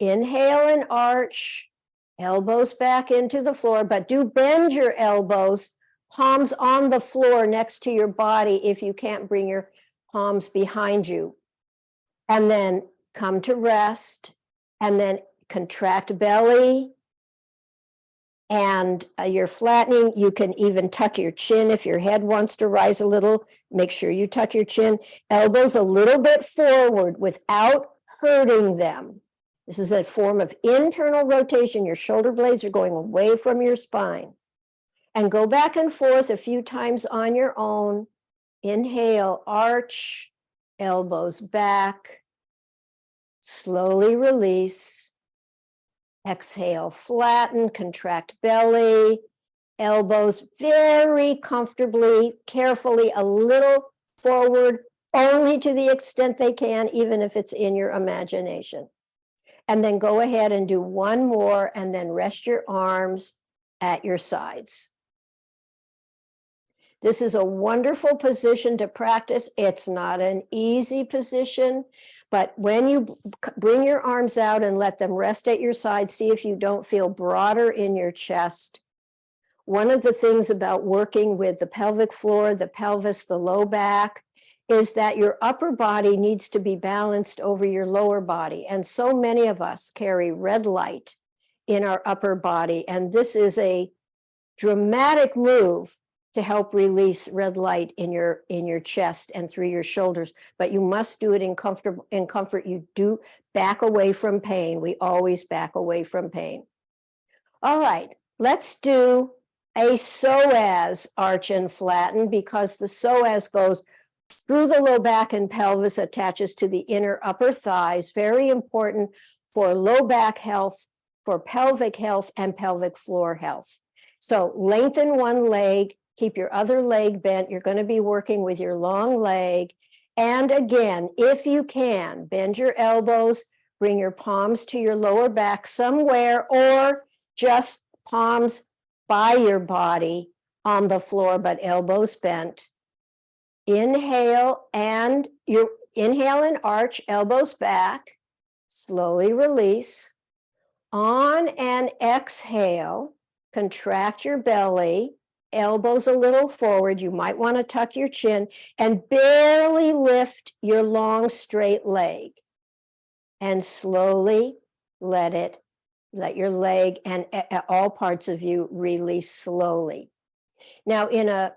Inhale and arch, elbows back into the floor, but do bend your elbows, palms on the floor next to your body if you can't bring your palms behind you. And then come to rest, and then contract belly. And you're flattening. You can even tuck your chin if your head wants to rise a little. Make sure you tuck your chin. Elbows a little bit forward without hurting them. This is a form of internal rotation. Your shoulder blades are going away from your spine. And go back and forth a few times on your own. Inhale, arch, elbows back. Slowly release. Exhale, flatten, contract belly, elbows very comfortably, carefully, a little forward, only to the extent they can, even if it's in your imagination. And then go ahead and do one more, and then rest your arms at your sides. This is a wonderful position to practice. It's not an easy position, but when you bring your arms out and let them rest at your side, see if you don't feel broader in your chest. One of the things about working with the pelvic floor, the pelvis, the low back, is that your upper body needs to be balanced over your lower body. And so many of us carry red light in our upper body. And this is a dramatic move to help release red light in your chest and through your shoulders, but you must do it in comfort. You do back away from pain. We always back away from pain. All right, let's do a psoas arch and flatten, because the psoas goes through the low back and pelvis, attaches to the inner upper thighs. Very important for low back health, for pelvic health, and pelvic floor health. So lengthen one leg. Keep your other leg bent. You're going to be working with your long leg. And again, if you can, bend your elbows, bring your palms to your lower back somewhere, or just palms by your body on the floor, but elbows bent. Inhale and arch, elbows back. Slowly release. On an exhale, contract your belly. Elbows a little forward. You might want to tuck your chin and barely lift your long straight leg. And slowly let your leg and all parts of you release slowly. Now, in a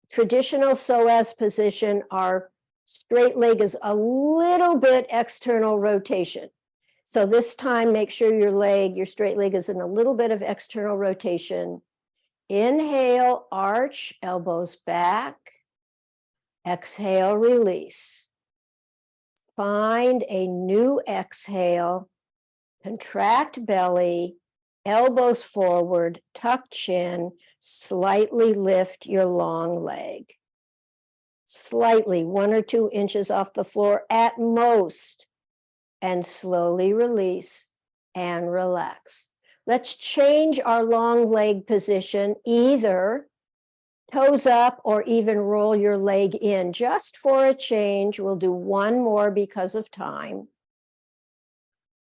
traditional psoas position, our straight leg is a little bit external rotation. So this time, make sure your straight leg is in a little bit of external rotation. Inhale, arch, elbows back. Exhale, release. Find a new exhale. Contract belly, elbows forward, tuck chin, slightly lift your long leg. Slightly, 1 or 2 inches off the floor at most. And slowly release and relax. Let's change our long leg position. Either toes up, or even roll your leg in just for a change. We'll do one more because of time.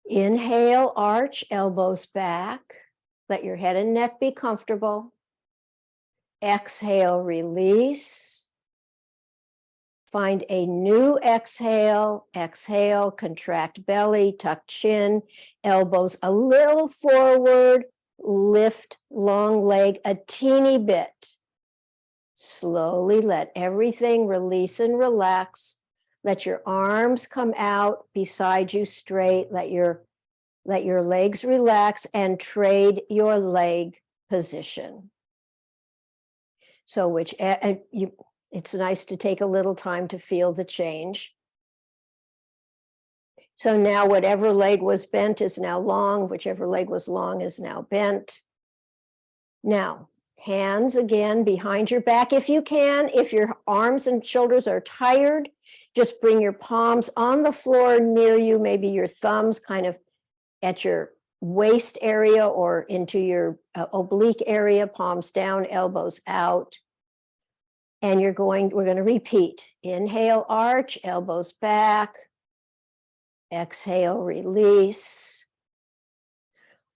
Inhale, arch, elbows back. Let your head and neck be comfortable. Exhale, release. Find a new exhale. Exhale, contract belly, tuck chin, elbows a little forward, lift long leg a teeny bit. Slowly let everything release and relax. Let your arms come out beside you straight. Let your legs relax and trade your leg position. So it's nice to take a little time to feel the change. So now whatever leg was bent is now long, whichever leg was long is now bent. Now, hands again behind your back if you can. If your arms and shoulders are tired, just bring your palms on the floor near you, maybe your thumbs kind of at your waist area or into your oblique area, palms down, elbows out. And we're going to repeat. Inhale, arch, elbows back. Exhale, release.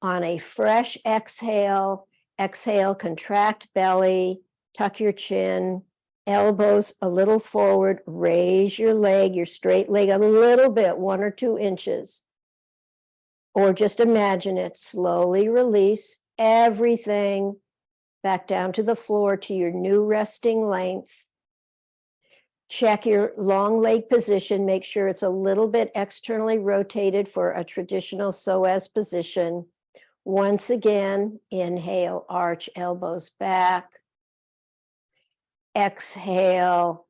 On a fresh exhale, contract belly, tuck your chin, elbows a little forward, raise your leg, your straight leg a little bit, 1 or 2 inches. Or just imagine it, slowly release everything back down to the floor to your new resting length. Check your long leg position, make sure it's a little bit externally rotated for a traditional psoas position. Once again, inhale, arch, elbows back. Exhale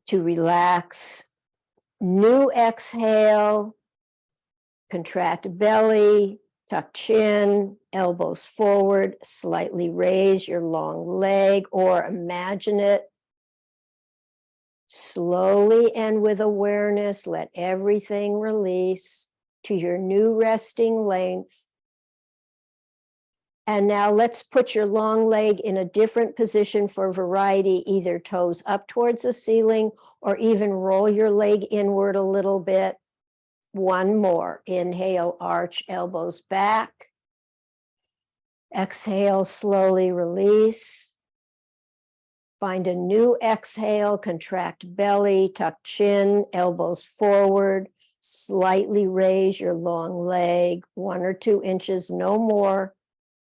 to relax. New exhale, contract belly, tuck chin, elbows forward, slightly raise your long leg or imagine it. Slowly and with awareness, let everything release to your new resting length. And now let's put your long leg in a different position for variety, either toes up towards the ceiling or even roll your leg inward a little bit. One more. Inhale, arch, elbows back. Exhale, slowly release. Find a new exhale, contract belly, tuck chin, elbows forward, slightly raise your long leg, 1 or 2 inches, no more,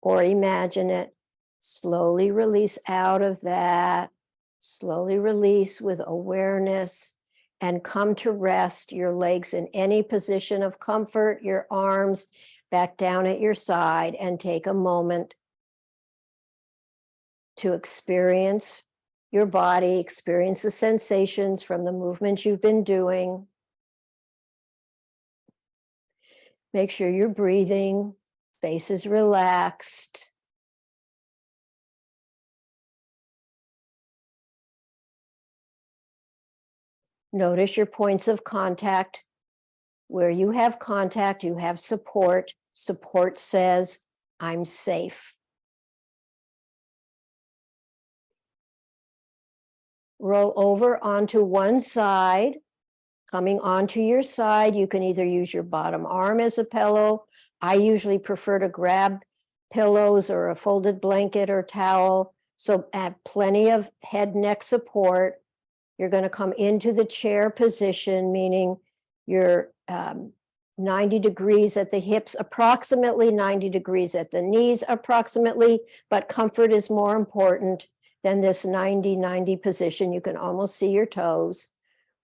or imagine it. Slowly release out of that. Slowly release with awareness and come to rest, your legs in any position of comfort, your arms back down at your side, and take a moment to experience your body, experience the sensations from the movements you've been doing. Make sure you're breathing, face is relaxed. Notice your points of contact. Where you have contact, you have support. Support says, I'm safe. Roll over onto one side. Coming onto your side, you can either use your bottom arm as a pillow. I usually prefer to grab pillows or a folded blanket or towel. So add plenty of head, neck support. You're going to come into the chair position, meaning you're 90 degrees at the hips, approximately 90 degrees at the knees, approximately, but comfort is more important than this 90-90 position. You can almost see your toes.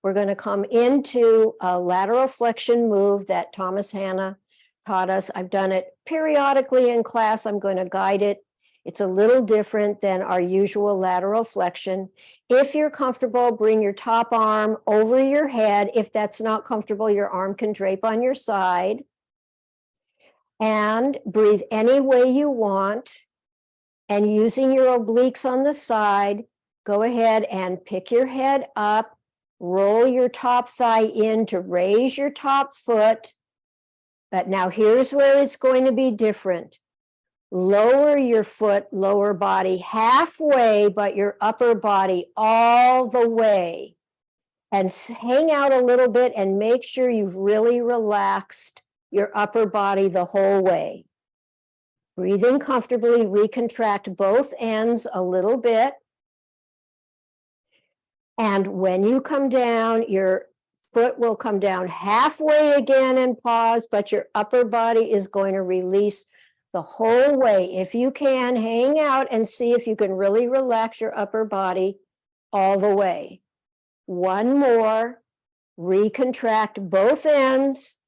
We're going to come into a lateral flexion move that Thomas Hanna taught us. I've done it periodically in class. I'm going to guide it. It's a little different than our usual lateral flexion. If you're comfortable, bring your top arm over your head. If that's not comfortable, your arm can drape on your side. And breathe any way you want. And using your obliques on the side, go ahead and pick your head up, roll your top thigh in to raise your top foot. But now here's where it's going to be different. Lower your foot, lower body halfway, but your upper body all the way. And hang out a little bit and make sure you've really relaxed your upper body the whole way. Breathe in comfortably, recontract both ends a little bit. And when you come down, your foot will come down halfway again and pause, but your upper body is going to release the whole way. If you can, hang out and see if you can really relax your upper body all the way. One more, recontract both ends,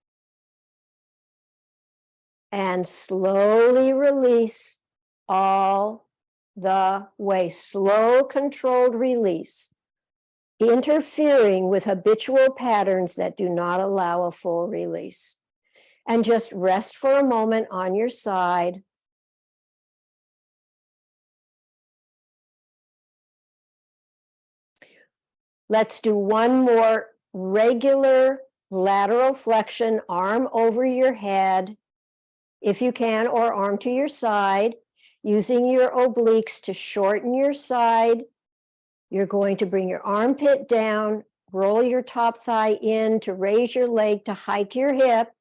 and slowly release all the way. Slow, controlled release, interfering with habitual patterns that do not allow a full release. And just rest for a moment on your side. Let's do one more regular lateral flexion, arm over your head, if you can, or arm to your side, using your obliques to shorten your side. You're going to bring your armpit down, roll your top thigh in to raise your leg to hike your hip,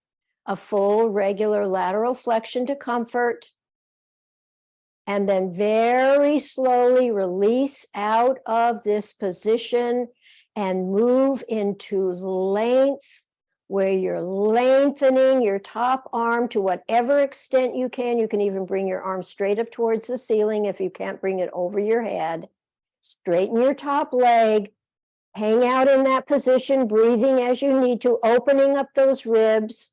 a full regular lateral flexion to comfort. And then very slowly release out of this position and move into length, where you're lengthening your top arm to whatever extent you can. You can even bring your arm straight up towards the ceiling if you can't bring it over your head. Straighten your top leg, hang out in that position, breathing as you need to, opening up those ribs,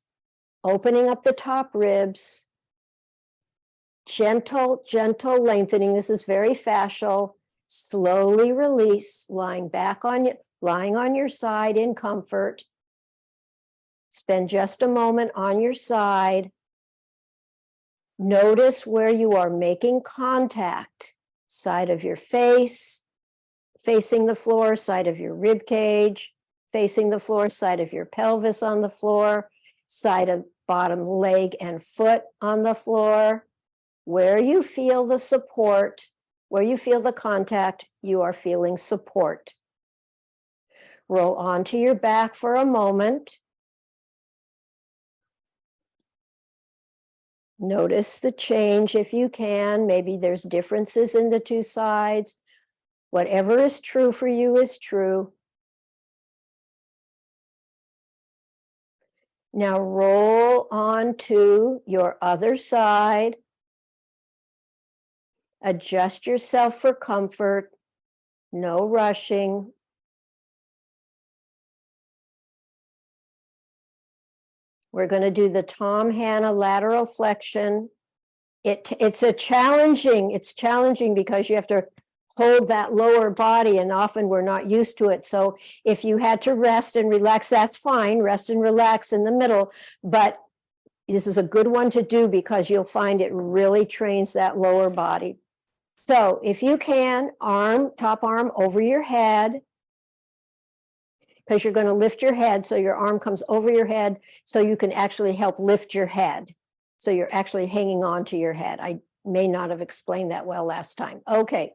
opening up the top ribs. Gentle, gentle lengthening. This is very fascial. Slowly release, lying on your side in comfort. Spend just a moment on your side. Notice where you are making contact. Side of your face, facing the floor, side of your rib cage, facing the floor, side of your pelvis on the floor, side of bottom leg and foot on the floor. Where you feel the support, where you feel the contact, you are feeling support. Roll onto your back for a moment. Notice the change if you can. Maybe there's differences in the two sides. Whatever is true for you is true. Now roll onto your other side. Adjust yourself for comfort, no rushing. We're going to do the Tom Hanna lateral flexion. It's challenging because you have to hold that lower body, and often we're not used to it. So if you had to rest and relax, that's fine. Rest and relax in the middle, but this is a good one to do because you'll find it really trains that lower body. So if you can, top arm over your head, because you're going to lift your head, so your arm comes over your head so you can actually help lift your head. So you're actually hanging on to your head. I may not have explained that well last time. Okay.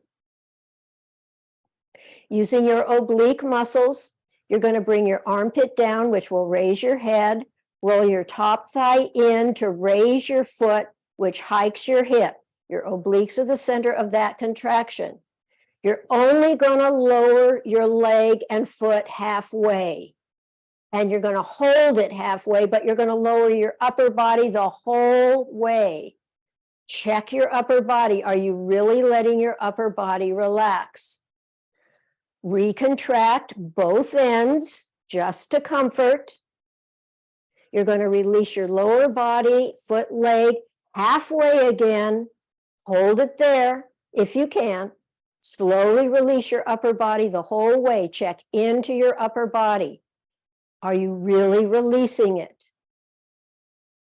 Using your oblique muscles, you're going to bring your armpit down, which will raise your head. Roll your top thigh in to raise your foot, which hikes your hip. Your obliques are the center of that contraction. You're only going to lower your leg and foot halfway. And you're going to hold it halfway, but you're going to lower your upper body the whole way. Check your upper body. Are you really letting your upper body relax? Recontract both ends just to comfort. You're going to release your lower body, foot, leg, halfway again. Hold it there if you can. Slowly release your upper body the whole way. Check into your upper body. Are you really releasing it?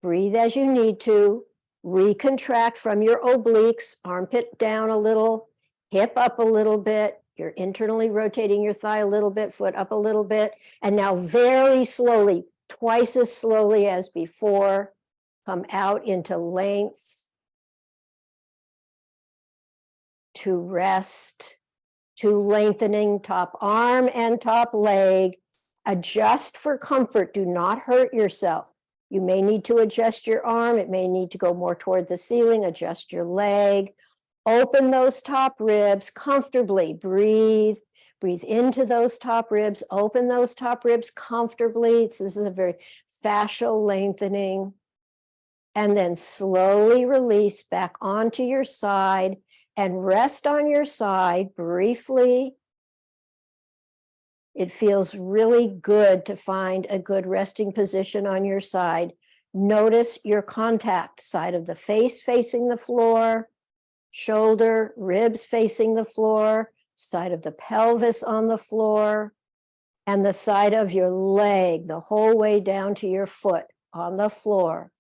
Breathe as you need to. Recontract from your obliques, armpit down a little, hip up a little bit. You're internally rotating your thigh a little bit, foot up a little bit. And now very slowly, twice as slowly as before, come out into length. to rest, to lengthening top arm and top leg. Adjust for comfort. Do not hurt yourself. You may need to adjust your arm. It may need to go more toward the ceiling. Adjust your leg. Open those top ribs comfortably. Breathe. Breathe into those top ribs. Open those top ribs comfortably. So this is a very fascial lengthening. And then slowly release back onto your side and rest on your side briefly. It feels really good to find a good resting position on your side. Notice your contact, side of the face facing the floor, shoulder, ribs facing the floor, side of the pelvis on the floor, and the side of your leg, the whole way down to your foot on the floor.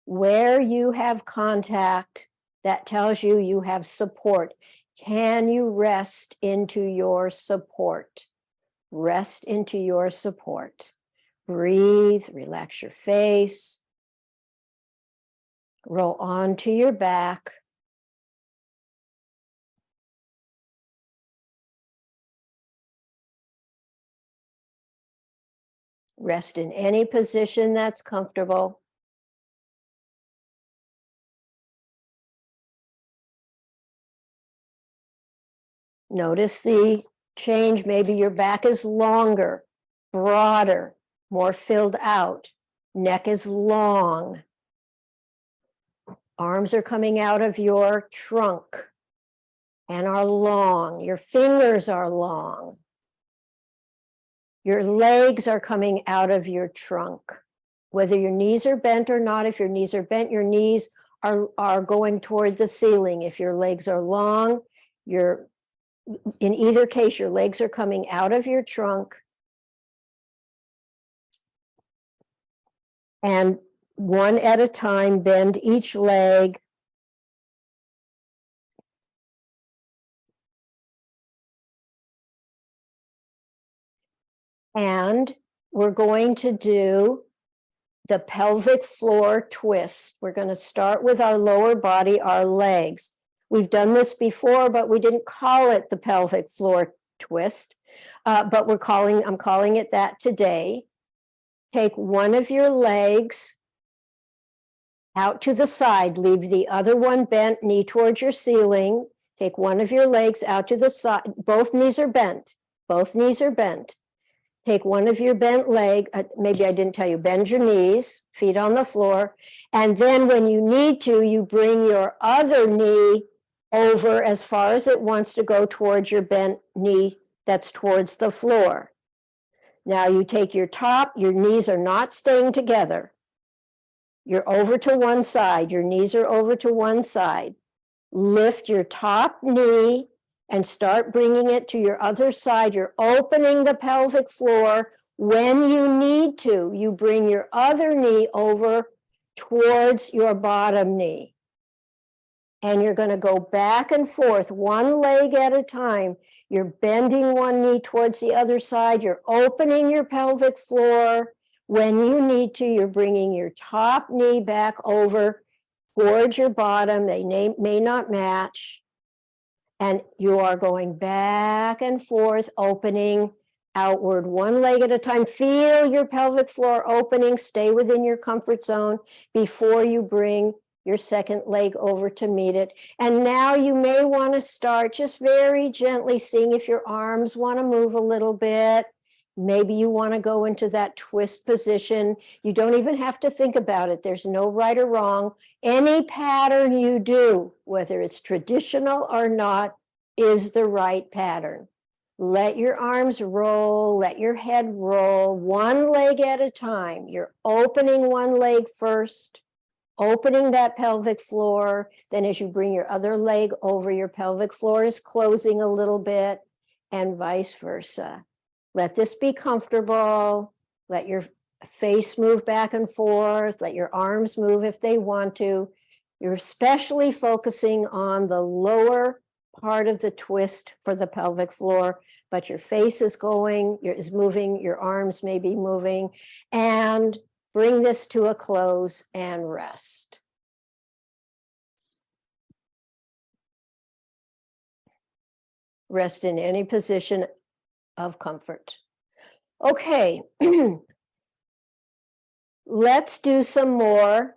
Where you have contact, that tells you you have support. Can you rest into your support? Rest into your support. Breathe, relax your face. Roll onto your back. Rest in any position that's comfortable. Notice the change. Maybe your back is longer, broader, more filled out. Neck is long. Arms are coming out of your trunk and are long. Your fingers are long. Your legs are coming out of your trunk. Whether your knees are bent or not, if your knees are bent, your knees are going toward the ceiling. If your legs are long, in either case, your legs are coming out of your trunk. And one at a time, bend each leg. And we're going to do the pelvic floor twist. We're going to start with our lower body, our legs. We've done this before, but we didn't call it the pelvic floor twist. But I'm calling it that today. Take one of your legs out to the side. Leave the other one bent, knee towards your ceiling. Take one of your legs out to the side. Both knees are bent. Both knees are bent. Take one of your bent leg, maybe I didn't tell you, bend your knees, feet on the floor. And then when you need to, you bring your other knee over as far as it wants to go towards your bent knee that's towards the floor. Now you take your knees are not staying together. You're over to one side, your knees are over to one side. Lift your top knee and start bringing it to your other side. You're opening the pelvic floor. When you need to, you bring your other knee over towards your bottom knee. And you're going to go back and forth, one leg at a time. You're bending one knee towards the other side. You're opening your pelvic floor. When you need to, you're bringing your top knee back over towards your bottom. They may not match. And you are going back and forth, opening outward, one leg at a time. Feel your pelvic floor opening. Stay within your comfort zone before you bring your second leg over to meet it. And now you may want to start just very gently seeing if your arms want to move a little bit. Maybe you want to go into that twist position. You don't even have to think about it. There's no right or wrong. Any pattern you do, whether it's traditional or not, is the right pattern. Let your arms roll, let your head roll, one leg at a time. You're opening one leg first, opening that pelvic floor. Then as you bring your other leg over, your pelvic floor is closing a little bit, and vice versa. Let this be comfortable. Let your face move back and forth. Let your arms move if they want to. You're especially focusing on the lower part of the twist for the pelvic floor, but your face is moving, your arms may be moving, and bring this to a close and rest. Rest in any position of comfort. Okay. Let's do some more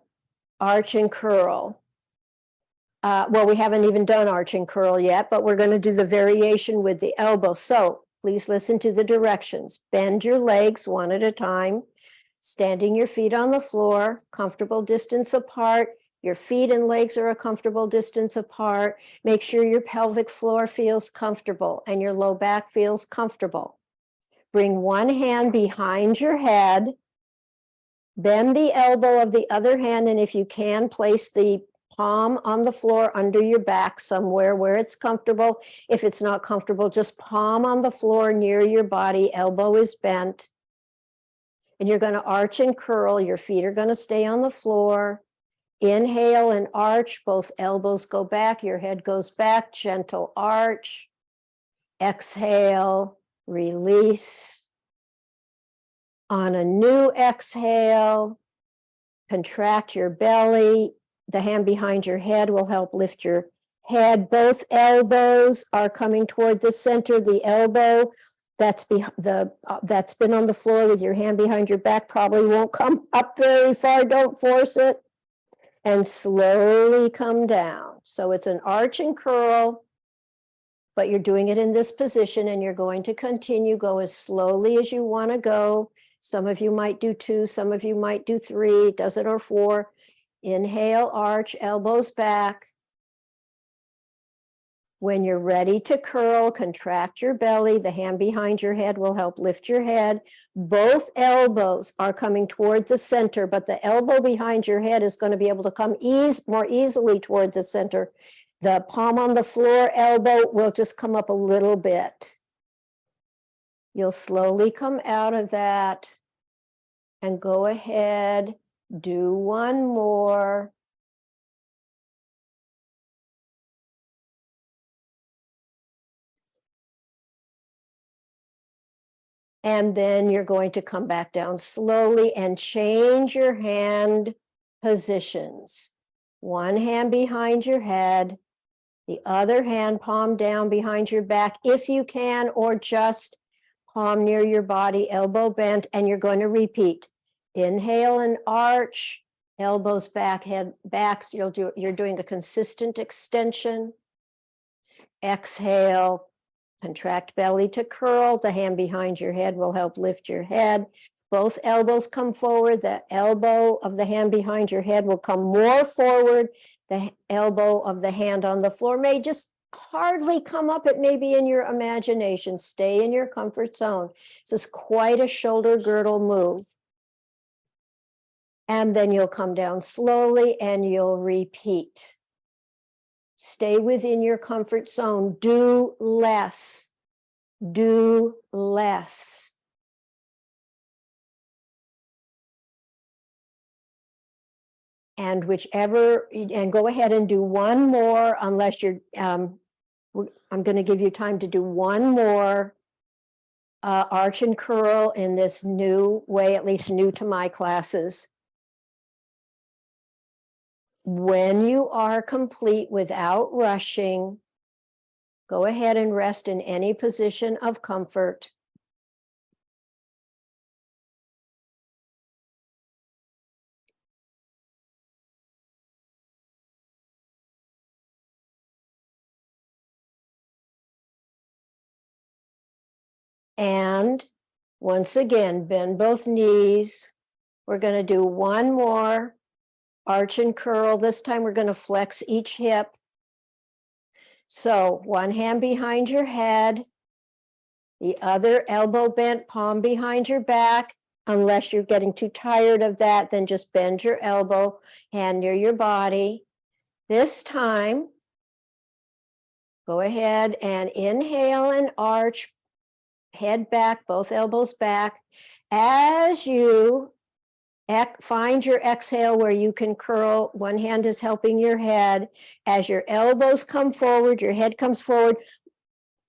arch and curl. Well, we haven't even done arch and curl yet, but we're going to do the variation with the elbow. So please listen to the directions. Bend your legs one at a time, standing your feet on the floor, comfortable distance apart. Your feet and legs are a comfortable distance apart. Make sure your pelvic floor feels comfortable and your low back feels comfortable. Bring one hand behind your head. Bend the elbow of the other hand, and if you can, place the palm on the floor under your back somewhere where it's comfortable. If it's not comfortable, just palm on the floor near your body, elbow is bent. And you're going to arch and curl. Your feet are going to stay on the floor. Inhale and arch, both elbows go back, your head goes back, gentle arch. Exhale, release. On a new exhale, contract your belly. The hand behind your head will help lift your head. Both elbows are coming toward the center. The elbow that's been on the floor with your hand behind your back probably won't come up very far. Don't force it. And slowly come down. So it's an arch and curl, but you're doing it in this position, and you're going to continue. Go as slowly as you want to go. Some of you might do 2, some of you might do 3, does it, or 4. Inhale, arch, elbows back. When you're ready to curl, contract your belly. The hand behind your head will help lift your head. Both elbows are coming toward the center, but the elbow behind your head is going to be able to come more easily toward the center. The palm on the floor, elbow will just come up a little bit. You'll slowly come out of that and go ahead. Do one more. And then you're going to come back down slowly and change your hand positions. One hand behind your head, the other hand palm down behind your back if you can, or just palm near your body, elbow bent, and you're going to repeat. Inhale and arch, elbows back, head back. So you're doing a consistent extension. Exhale, contract belly to curl. The hand behind your head will help lift your head. Both elbows come forward. The elbow of the hand behind your head will come more forward. The elbow of the hand on the floor may just hardly come up. It may be in your imagination. Stay in your comfort zone. This is quite a shoulder girdle move. And then you'll come down slowly and you'll repeat. Stay within your comfort zone. Do less. Do less. And go ahead and do one more, unless you're, I'm going to give you time to do one more arch and curl in this new way, at least new to my classes. When you are complete without rushing, go ahead and rest in any position of comfort. And once again, bend both knees. We're going to do one more arch and curl. This time we're going to flex each hip. So one hand behind your head, the other elbow bent, palm behind your back. Unless you're getting too tired of that, then just bend your elbow, hand near your body. This time, go ahead and inhale and arch, head back, both elbows back. As you find your exhale where you can curl, one hand is helping your head. As your elbows come forward, your head comes forward,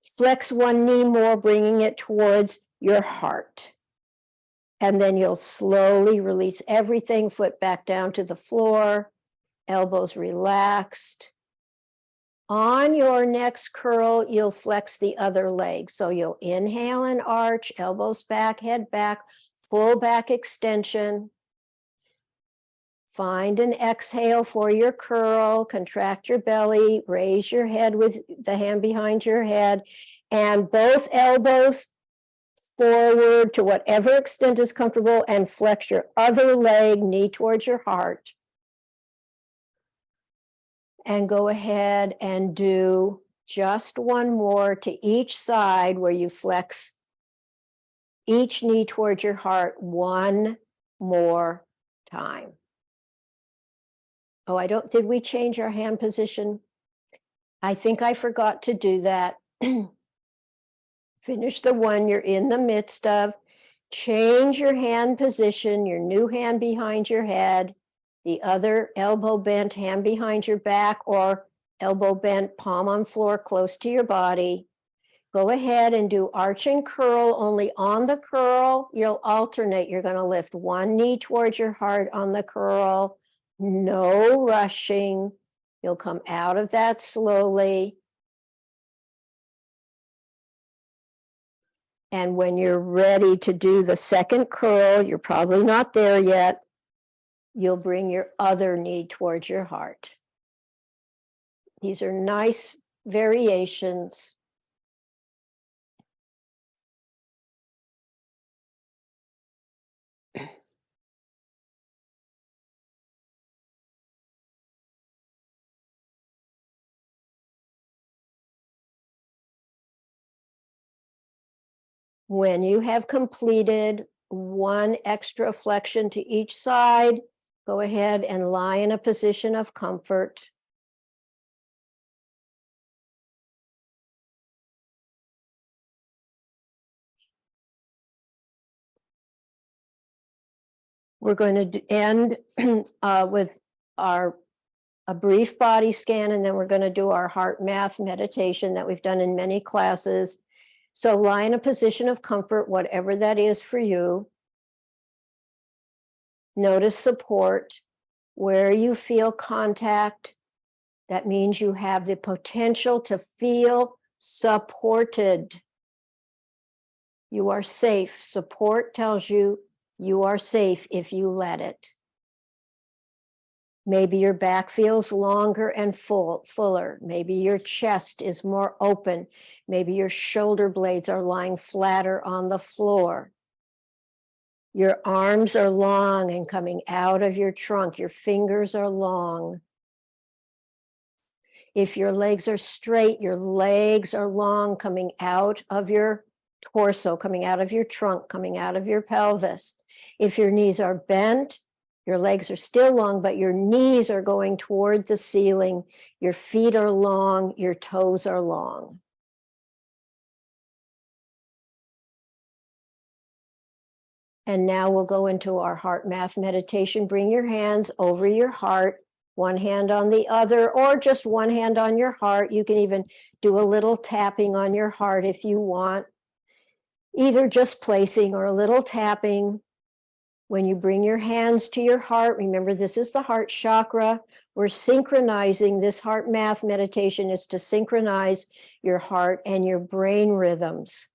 flex one knee more, bringing it towards your heart. And then you'll slowly release everything, foot back down to the floor, elbows relaxed. On your next curl, you'll flex the other leg. So you'll inhale and arch, elbows back, head back, full back extension. Find an exhale for your curl, contract your belly, raise your head with the hand behind your head, and both elbows forward to whatever extent is comfortable, and flex your other leg, knee towards your heart. And go ahead and do just one more to each side where you flex each knee towards your heart one more time. Oh, did we change our hand position? I think I forgot to do that. Finish the one you're in the midst of. Change your hand position, your new hand behind your head, the other elbow bent, hand behind your back, or elbow bent, palm on floor close to your body. Go ahead and do arch and curl. Only on the curl, you'll alternate. You're going to lift one knee towards your heart on the curl. No rushing. You'll come out of that slowly. And when you're ready to do the second curl, you're probably not there yet, you'll bring your other knee towards your heart. These are nice variations. When you have completed one extra flexion to each side, go ahead and lie in a position of comfort. We're going to end with a brief body scan, and then we're going to do our heart math meditation that we've done in many classes. So lie in a position of comfort, whatever that is for you. Notice support. Where you feel contact, that means you have the potential to feel supported. You are safe. Support tells you you are safe if you let it. Maybe your back feels longer and fuller. Maybe your chest is more open. Maybe your shoulder blades are lying flatter on the floor. Your arms are long and coming out of your trunk. Your fingers are long. If your legs are straight, your legs are long, coming out of your torso, coming out of your trunk, coming out of your pelvis. If your knees are bent, your legs are still long, but your knees are going toward the ceiling. Your feet are long, your toes are long. And now we'll go into our heart math meditation. Bring your hands over your heart, one hand on the other, or just one hand on your heart. You can even do a little tapping on your heart if you want, either just placing or a little tapping. When you bring your hands to your heart, remember this is the heart chakra. We're synchronizing. This heart math meditation is to synchronize your heart and your brain rhythms.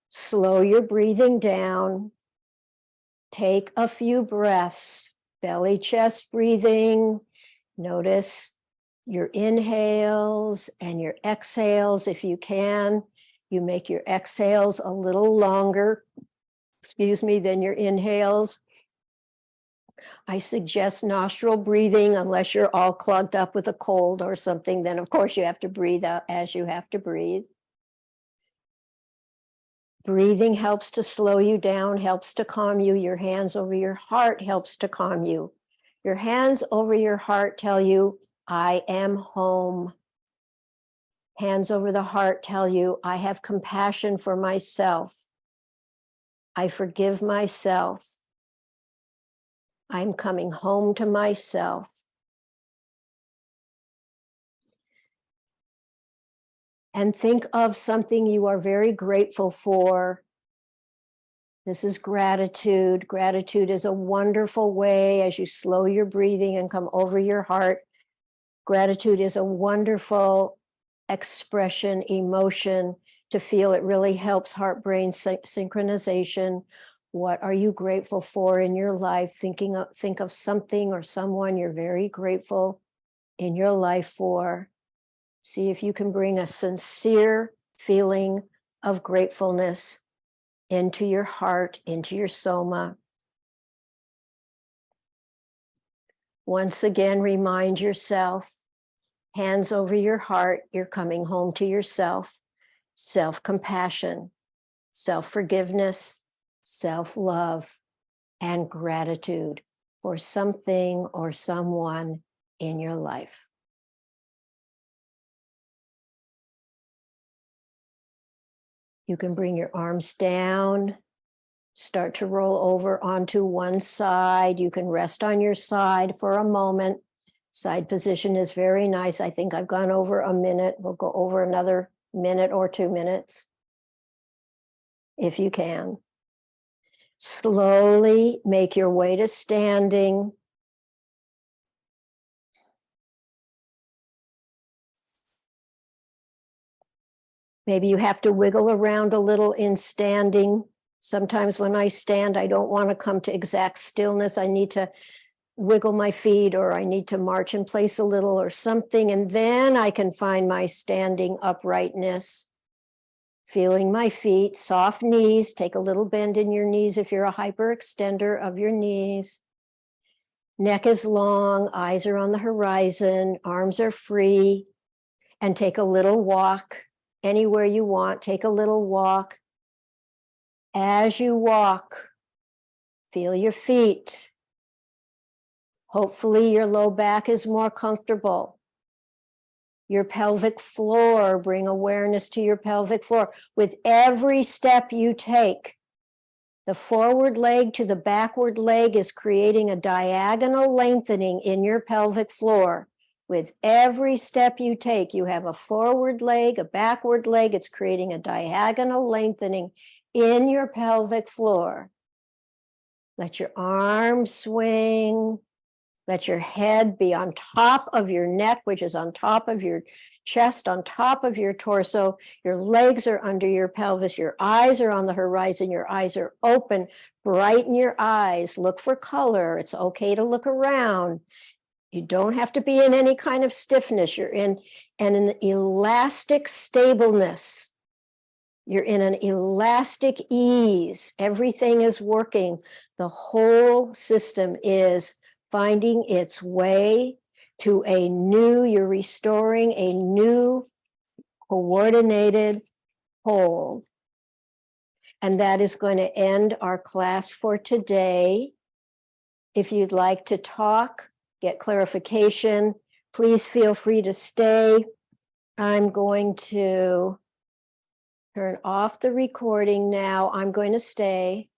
Slow your breathing down. Take a few breaths, belly chest breathing. Notice your inhales and your exhales if you can. You make your exhales a little longer, than your inhales. I suggest nostril breathing unless you're all clogged up with a cold or something. Then, of course, you have to breathe out as you have to breathe. Breathing helps to slow you down, helps to calm you. Your hands over your heart helps to calm you. Your hands over your heart tell you, I am home. Hands over the heart tell you, I have compassion for myself. I forgive myself. I'm coming home to myself. And think of something you are very grateful for. This is gratitude. Gratitude is a wonderful way, as you slow your breathing and come over your heart, Gratitude is a wonderful expression, emotion to feel. It really helps heart-brain synchronization. What are you grateful for in your life? Think of something or someone you're very grateful in your life for. See if you can bring a sincere feeling of gratefulness into your heart, into your soma. Once again, remind yourself, hands over your heart, you're coming home to yourself. Self-compassion, self-forgiveness, self-love, and gratitude for something or someone in your life. You can bring your arms down, start to roll over onto one side. You can rest on your side for a moment. Side position is very nice. I think I've gone over a minute. We'll go over another minute or 2 minutes, if you can. Slowly make your way to standing. Maybe you have to wiggle around a little in standing. Sometimes when I stand, I don't want to come to exact stillness. I need to wiggle my feet, or I need to march in place a little or something, and then I can find my standing uprightness. Feeling my feet, soft knees, take a little bend in your knees if you're a hyperextender of your knees. Neck is long, eyes are on the horizon, arms are free, and take a little walk anywhere you want. Take a little walk. As you walk, feel your feet. Hopefully your low back is more comfortable. Your pelvic floor, bring awareness to your pelvic floor. With every step you take, the forward leg to the backward leg is creating a diagonal lengthening in your pelvic floor. With every step you take, you have a forward leg, a backward leg. It's creating a diagonal lengthening in your pelvic floor. Let your arms swing. Let your head be on top of your neck, which is on top of your chest, on top of your torso. Your legs are under your pelvis. Your eyes are on the horizon. Your eyes are open. Brighten your eyes. Look for color. It's okay to look around. You don't have to be in any kind of stiffness. You're in an elastic stableness. You're in an elastic ease. Everything is working. The whole system is finding its way to you're restoring a new coordinated whole. And that is going to end our class for today. If you'd like to talk, get clarification, please feel free to stay. I'm going to turn off the recording now. I'm going to stay.